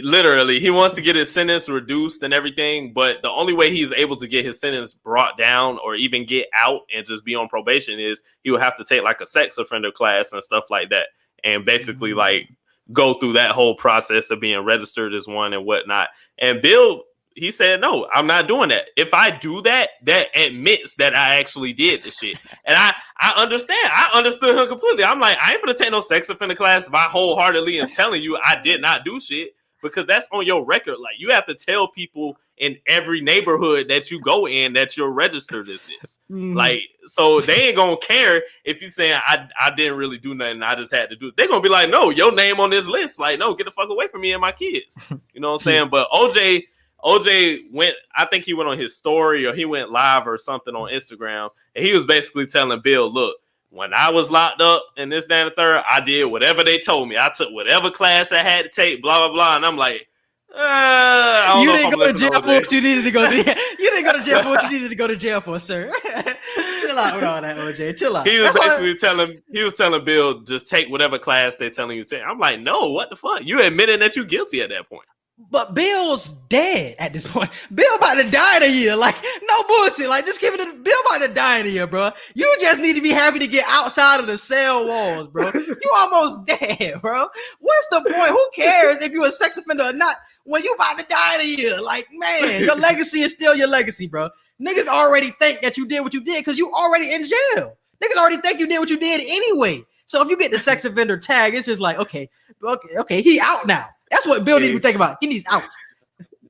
literally, he wants to get his sentence reduced and everything, but the only way he's able to get his sentence brought down or even get out and just be on probation is he will have to take like a sex offender class and stuff like that, and basically like go through that whole process of being registered as one and whatnot. And Bill, he said, no, I'm not doing that. If I do that, that admits that I actually did the shit. And I understand. I understood him completely. I'm like, I ain't gonna take no sex offender class if I wholeheartedly am telling you I did not do shit, because that's on your record. Like, you have to tell people in every neighborhood that you go in that you're registered as this. Like, so they ain't gonna care if you saying I didn't really do nothing, I just had to do it. They're gonna be like, no, your name on this list. Like, no, get the fuck away from me and my kids. You know what I'm saying? But OJ went, I think he went on his story or he went live or something on Instagram, and he was basically telling Bill, look, when I was locked up and this, that, and the third, I did whatever they told me. I took whatever class I had to take, blah, blah, blah. And I'm like, you didn't go to jail for what you needed to go to. You didn't go to jail for what you needed to go to jail for, sir. Chill out with all that, OJ. Chill out. He was basically telling Bill, just take whatever class they're telling you to take. I'm like, no, what the fuck? You admitting that you're guilty at that point. But Bill's dead at this point. Bill about to die in a year. Like, no bullshit. Like, just give it to Bill about to die in a year, bro. You just need to be happy to get outside of the cell walls, bro. You almost dead, bro. What's the point? Who cares if you're a sex offender or not when you about to die in a year? Like, man, your legacy is still your legacy, bro. Niggas already think that you did what you did because you already in jail. Niggas already think you did what you did anyway. So if you get the sex offender tag, it's just like, okay, he out now. That's what Bill needs to be thinking about. He needs out.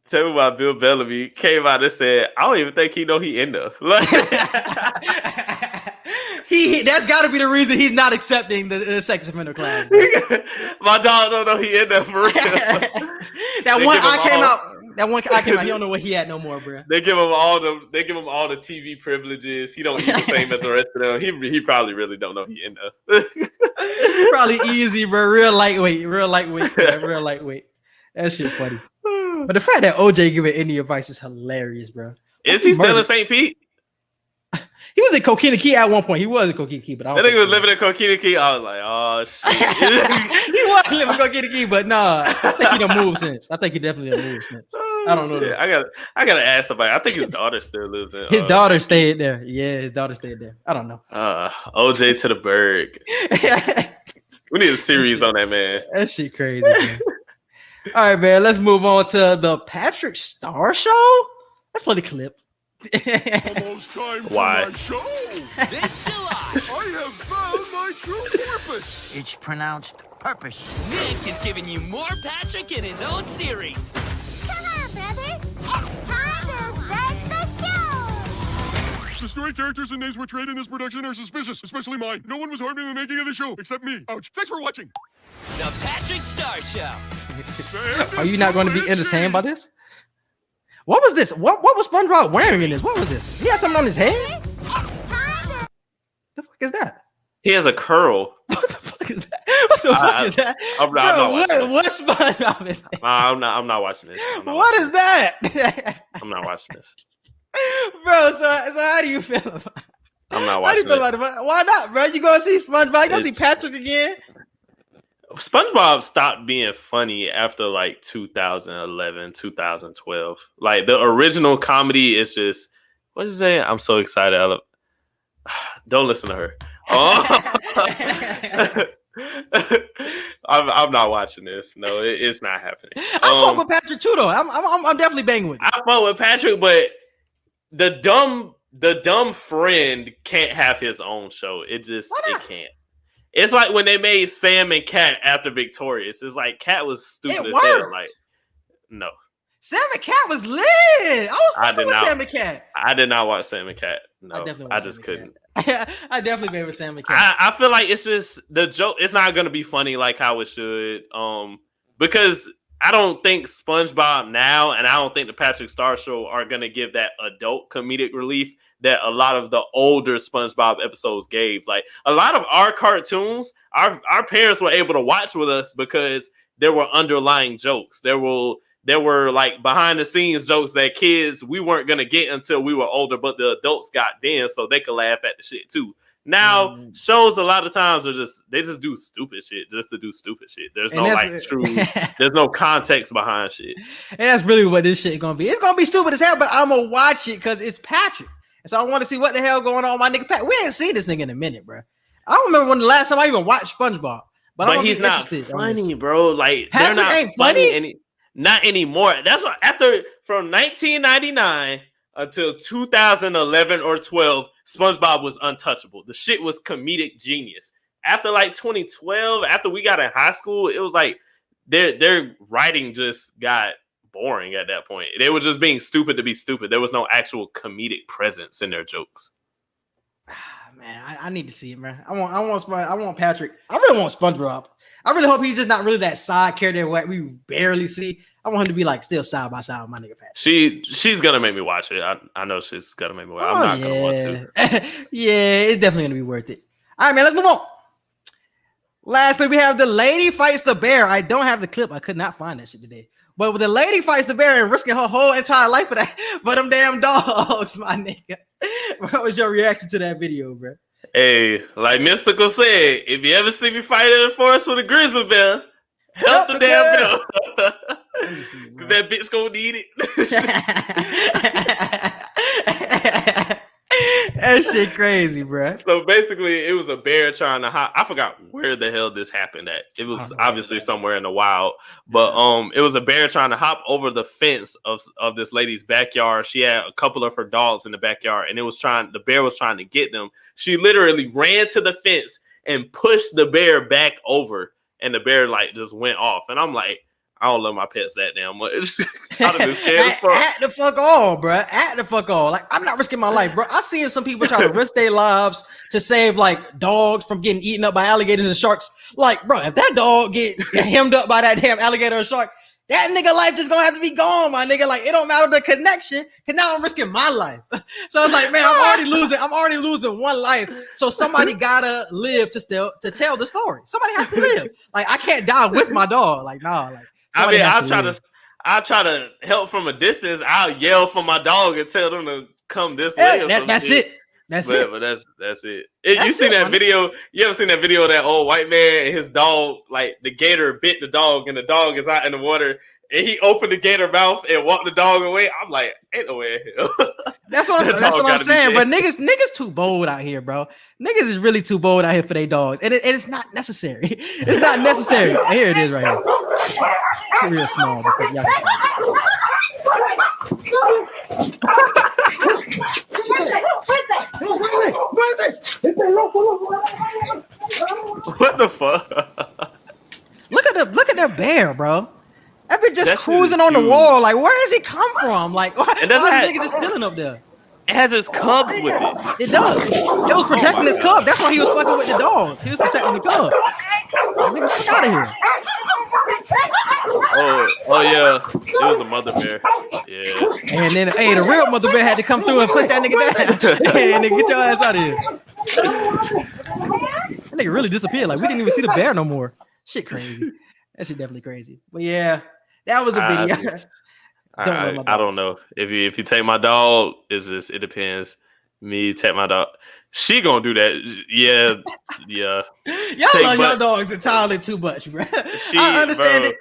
Tell me about Bill Bellamy came out and said, I don't even think he know he in there. That's got to be the reason he's not accepting the sex offender class. My dog don't know he in there for real. That one eye came out. He don't know what he had no more, bro. They give him all the TV privileges. He don't eat the same as the rest of them. He probably really don't know he in there. Probably easy, bro. Real lightweight. Bro. Real lightweight. That shit funny. But the fact that OJ giving any advice is hilarious, bro. Is he still in St. Pete? He was in Coquina Key at one point. He was in Coquina Key, but I think he was living in Coquina Key. I was like, oh shit. He was living in Coquina Key, but nah, I think he done moved since. I think he definitely done moved since. I don't know. Shit. I gotta ask somebody. I think his daughter still lives in. His daughter stayed there. Yeah, his daughter stayed there. I don't know. OJ to the Berg. We need a series on that, man. That shit crazy, man. All right, man. Let's move on to the Patrick Star Show. Let's play the clip. Almost time for my show. This July, I have found my true purpose. It's pronounced purpose. Nick is giving you more Patrick in his own series. Come on, brother. It's time to start the show. The story, characters, and names portrayed in this production are suspicious, especially mine. No one was harmed in the making of the show, except me. Ouch. Thanks for watching. The Patrick Star Show. Are you not going to be entertained by this? What was this? What was SpongeBob wearing in this? What was this? He had something on his head? The fuck is that? He has a curl. What the fuck is that? What the fuck is that? I'm not watching what SpongeBob is that? I'm not watching this. What is that? I'm not watching this. Bro, so how do you feel about it? I'm not watching How do you feel about it? Why not, bro? You gonna see SpongeBob? You gonna see Patrick again? SpongeBob stopped being funny after like 2011, 2012. Like the original comedy is just, what is that? I'm so excited. Don't listen to her. I'm not watching this. No, it's not happening. I fuck with Patrick too, though. I'm definitely banging with you. I fuck with Patrick, but the dumb friend can't have his own show. It can't. It's like when they made Sam and Cat after Victorious. It's like Cat was stupid as hell. Like, no. Sam and Cat was lit. I was fucking with Sam and Cat. I did not watch Sam and Cat. No, I just couldn't. I definitely made with Sam and Cat. I feel like it's just the joke. It's not going to be funny like how it should. Because I don't think SpongeBob now and I don't think the Patrick Star Show are going to give that adult comedic relief that a lot of the older SpongeBob episodes gave. Like a lot of our cartoons, our parents were able to watch with us because there were underlying jokes. There were like behind the scenes jokes that kids we weren't gonna get until we were older, but the adults got then, so they could laugh at the shit too. Now shows a lot of times are just do stupid shit just to do stupid shit. There's no there's no context behind shit. And that's really what this shit gonna be. It's gonna be stupid as hell, but I'm gonna watch it because it's Patrick. And so I want to see what the hell going on with my nigga Pat. We ain't seen this nigga in a minute, bro. I don't remember when the last time I even watched SpongeBob. But he's not funny, bro. Like Patrick, they're not ain't funny not anymore. That's what from 1999 until 2011 or 12, SpongeBob was untouchable. The shit was comedic genius. After like 2012, after we got in high school, it was like their writing just got boring at that point. They were just being stupid to be stupid. There was no actual comedic presence in their jokes. Man, I need to see it, man. I want Patrick. I really want SpongeBob. I really hope he's just not really that side character that we barely see. I want him to be like still side by side with my nigga Patrick. She's gonna make me watch it. I know she's gonna make me watch it. I'm not gonna want to. Yeah, it's definitely gonna be worth it. All right, man, let's move on. Lastly, we have the lady fights the bear. I don't have the clip. I could not find that shit today. But with the lady fights the bear and risking her whole entire life for that, for them damn dogs, my nigga. What was your reaction to that video, bro? Hey, like Mystical said, if you ever see me fight in the forest with a grizzly bear, help the damn bear. Because that bitch gonna need it. That shit crazy, bro. So basically, it was a bear trying to hop. I forgot where the hell this happened at. It was obviously somewhere in the wild, but it was a bear trying to hop over the fence of this lady's backyard. She had a couple of her dogs in the backyard, and the bear was trying to get them. She literally ran to the fence and pushed the bear back over, and the bear like just went off. And I'm like, I don't love my pets that damn much. I'd have been scared as fuck. At the fuck all, bro. At the fuck all. Like, I'm not risking my life, bro. I seen some people try to risk their lives to save like dogs from getting eaten up by alligators and sharks. Like, bro, if that dog get hemmed up by that damn alligator or shark, that nigga life just gonna have to be gone, my nigga. Like, it don't matter the connection, because now I'm risking my life. So it's like, man, I'm already losing one life. So somebody gotta live to tell the story. Somebody has to live. Like, I can't die with my dog. Like, nah, like. I mean, I'll try to help from a distance. I'll yell for my dog and tell them to come this way. That's it. That's it. But that's it. You seen that video? You ever seen that video of that old white man and his dog? Like the gator bit the dog, and the dog is out in the water, and he opened the gator mouth and walked the dog away. I'm like, ain't no way in hell. That's what I'm saying. But niggas too bold out here, bro. Niggas is really too bold out here for their dogs, and it's not necessary. It's not necessary. Here it is right here. Real small. What the fuck? Look at the bear, bro. That bitch just cruising on the wall. Like, where does he come from? Like, why is this nigga just chilling up there? It has his cubs with it. It does. It was protecting his cub. That's why he was fucking with the dogs. He was protecting the cub. Like, nigga, fuck out of here. Oh yeah, it was a mother bear. Yeah. And then, the real mother bear had to come through and push that nigga down. Hey, nigga, get your ass out of here. That nigga really disappeared. Like, we didn't even see the bear no more. Shit crazy. That shit definitely crazy. But yeah, that was the video. I don't know. If you take my dog, it depends. Me take my dog. She gonna do that. Yeah. Y'all love your dogs entirely too much, bro. I understand it.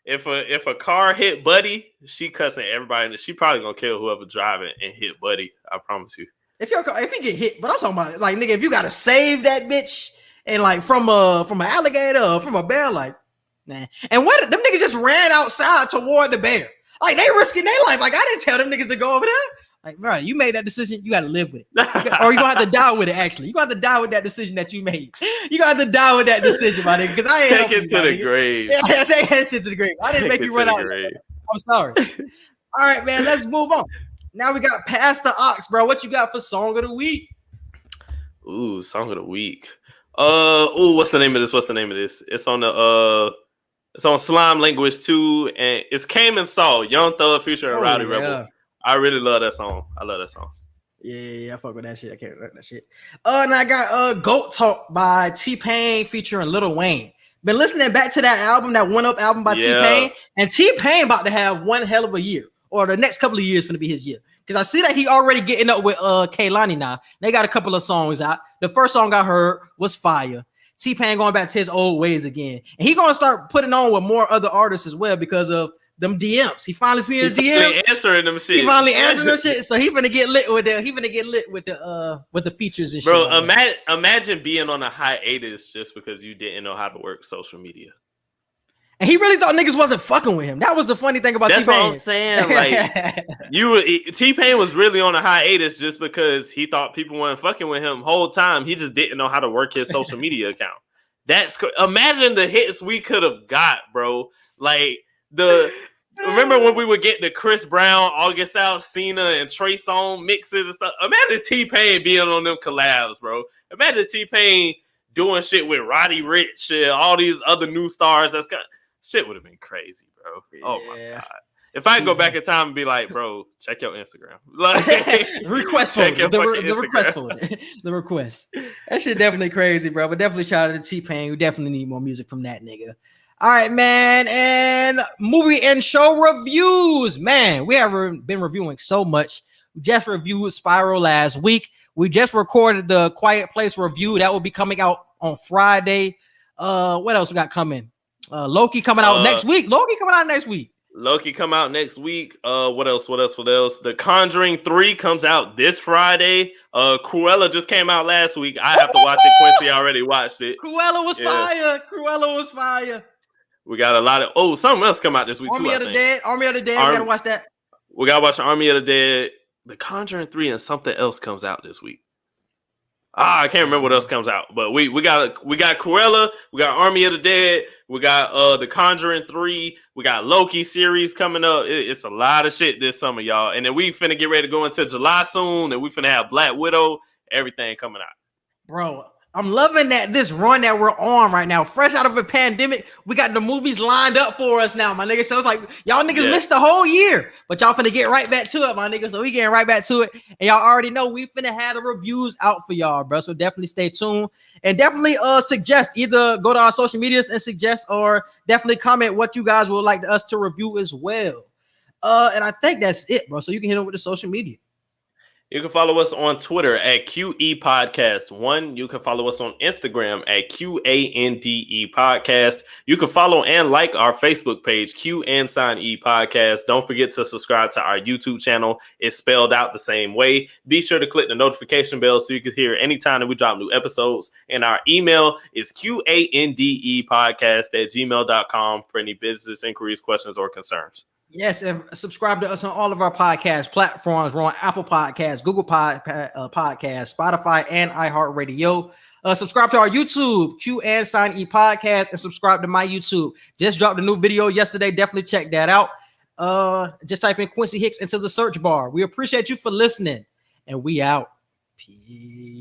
If a car hit Buddy, she cussing everybody. She probably gonna kill whoever driving and hit Buddy. I promise you. If he get hit, but I'm talking about like, nigga, if you gotta save that bitch and like from an alligator or from a bear, like, nah. And what them niggas just ran outside toward the bear. Like, they risking their life. Like, I didn't tell them niggas to go over there. Like, bro, you made that decision. You got to live with it. Or you going to have to die with it, actually. You going to have to die with that decision that you made. You going to have to die with that decision, my nigga. Because I ain't take it to the grave. Yeah, take that shit to the grave. I didn't make you run out. I'm sorry. All right, man, let's move on. Now we got Pastor Ox, bro. What you got for Song of the Week? Ooh, Song of the Week. What's the name of this? It's on the It's on Slime Language 2, and it's Came and Saw, Young Thug, Future, and Rowdy Rebel. I really love that song. I love that song. Yeah, I fuck with that shit. I can't rap that shit. And I got Goat Talk by T-Pain featuring Lil Wayne. Been listening back to that album, that One Up album by T-Pain, and T-Pain about to have one hell of a year, or the next couple of years gonna be his year. because I see that he already getting up with Kehlani now. They got a couple of songs out. The first song I heard was fire. T-Pain going back to his old ways again. And he gonna start putting on with more other artists as well because of them DMs. He finally seen his DMs. Answering them shit. He finally answering them shit. So he finna get lit with them. He finna get lit with the features and shit. Bro, imagine being on a hiatus just because you didn't know how to work social media. And he really thought niggas wasn't fucking with him. That was the funny thing about That's T-Pain. what I'm saying. Like T-Pain was really on a hiatus just because he thought people weren't fucking with him. Whole time he just didn't know how to work his social media account. Imagine the hits we could have got, bro. Like remember when we would get the Chris Brown, August Alsina, and Trey Songz mixes and stuff. Imagine T-Pain being on them collabs, bro. Imagine T-Pain doing shit with Roddy Ricch and all these other new stars. Shit would have been crazy, bro. Oh my god! If I go back in time and be like, bro, check your Instagram, like request folder, the request folder, the request. That shit definitely crazy, bro. But definitely shout out to T-Pain. We definitely need more music from that nigga. All right, man. And movie and show reviews, man. We have been reviewing so much. We just reviewed Spiral last week. We just recorded the Quiet Place review that will be coming out on Friday. What else we got coming? Loki coming out next week. Loki coming out next week. What else? The Conjuring 3 comes out this Friday. Cruella just came out last week. I have to watch it. Quincy already watched it. Cruella was fire. We got a lot of something else come out this week Army too. of the Dead. We gotta watch that. We gotta watch Army of the Dead. The Conjuring 3 and something else comes out this week. I can't remember what else comes out, but we got Cruella, we got Army of the Dead, we got the Conjuring 3, we got Loki series coming up. It's a lot of shit this summer, y'all. And then we finna get ready to go into July soon, and we finna have Black Widow, everything coming out. Bro, I'm loving this run that we're on right now. Fresh out of a pandemic, we got the movies lined up for us now, my nigga. So it's like y'all niggas missed the whole year, but y'all finna get right back to it, my nigga. So we getting right back to it, and y'all already know we finna have the reviews out for y'all, bro. So definitely stay tuned, and definitely suggest, either go to our social medias and suggest, or definitely comment what you guys would like us to review as well. And I think that's it, bro. So you can hit them with the social media. You can follow us on Twitter at QE Podcast 1. You can follow us on Instagram at QANDE Podcast. You can follow and like our Facebook page, Q&E Podcast. Don't forget to subscribe to our YouTube channel. It's spelled out the same way. Be sure to click the notification bell so you can hear anytime that we drop new episodes. And our email is QANDEpodcast@gmail.com for any business inquiries, questions, or concerns. Yes, and subscribe to us on all of our podcast platforms. We're on Apple Podcasts, Google Podcasts, Spotify, and iHeartRadio. Subscribe to our YouTube, Q&E Podcast, and subscribe to my YouTube. Just dropped a new video yesterday. Definitely check that out. Just type in Quincy Hicks into the search bar. We appreciate you for listening, and we out. Peace.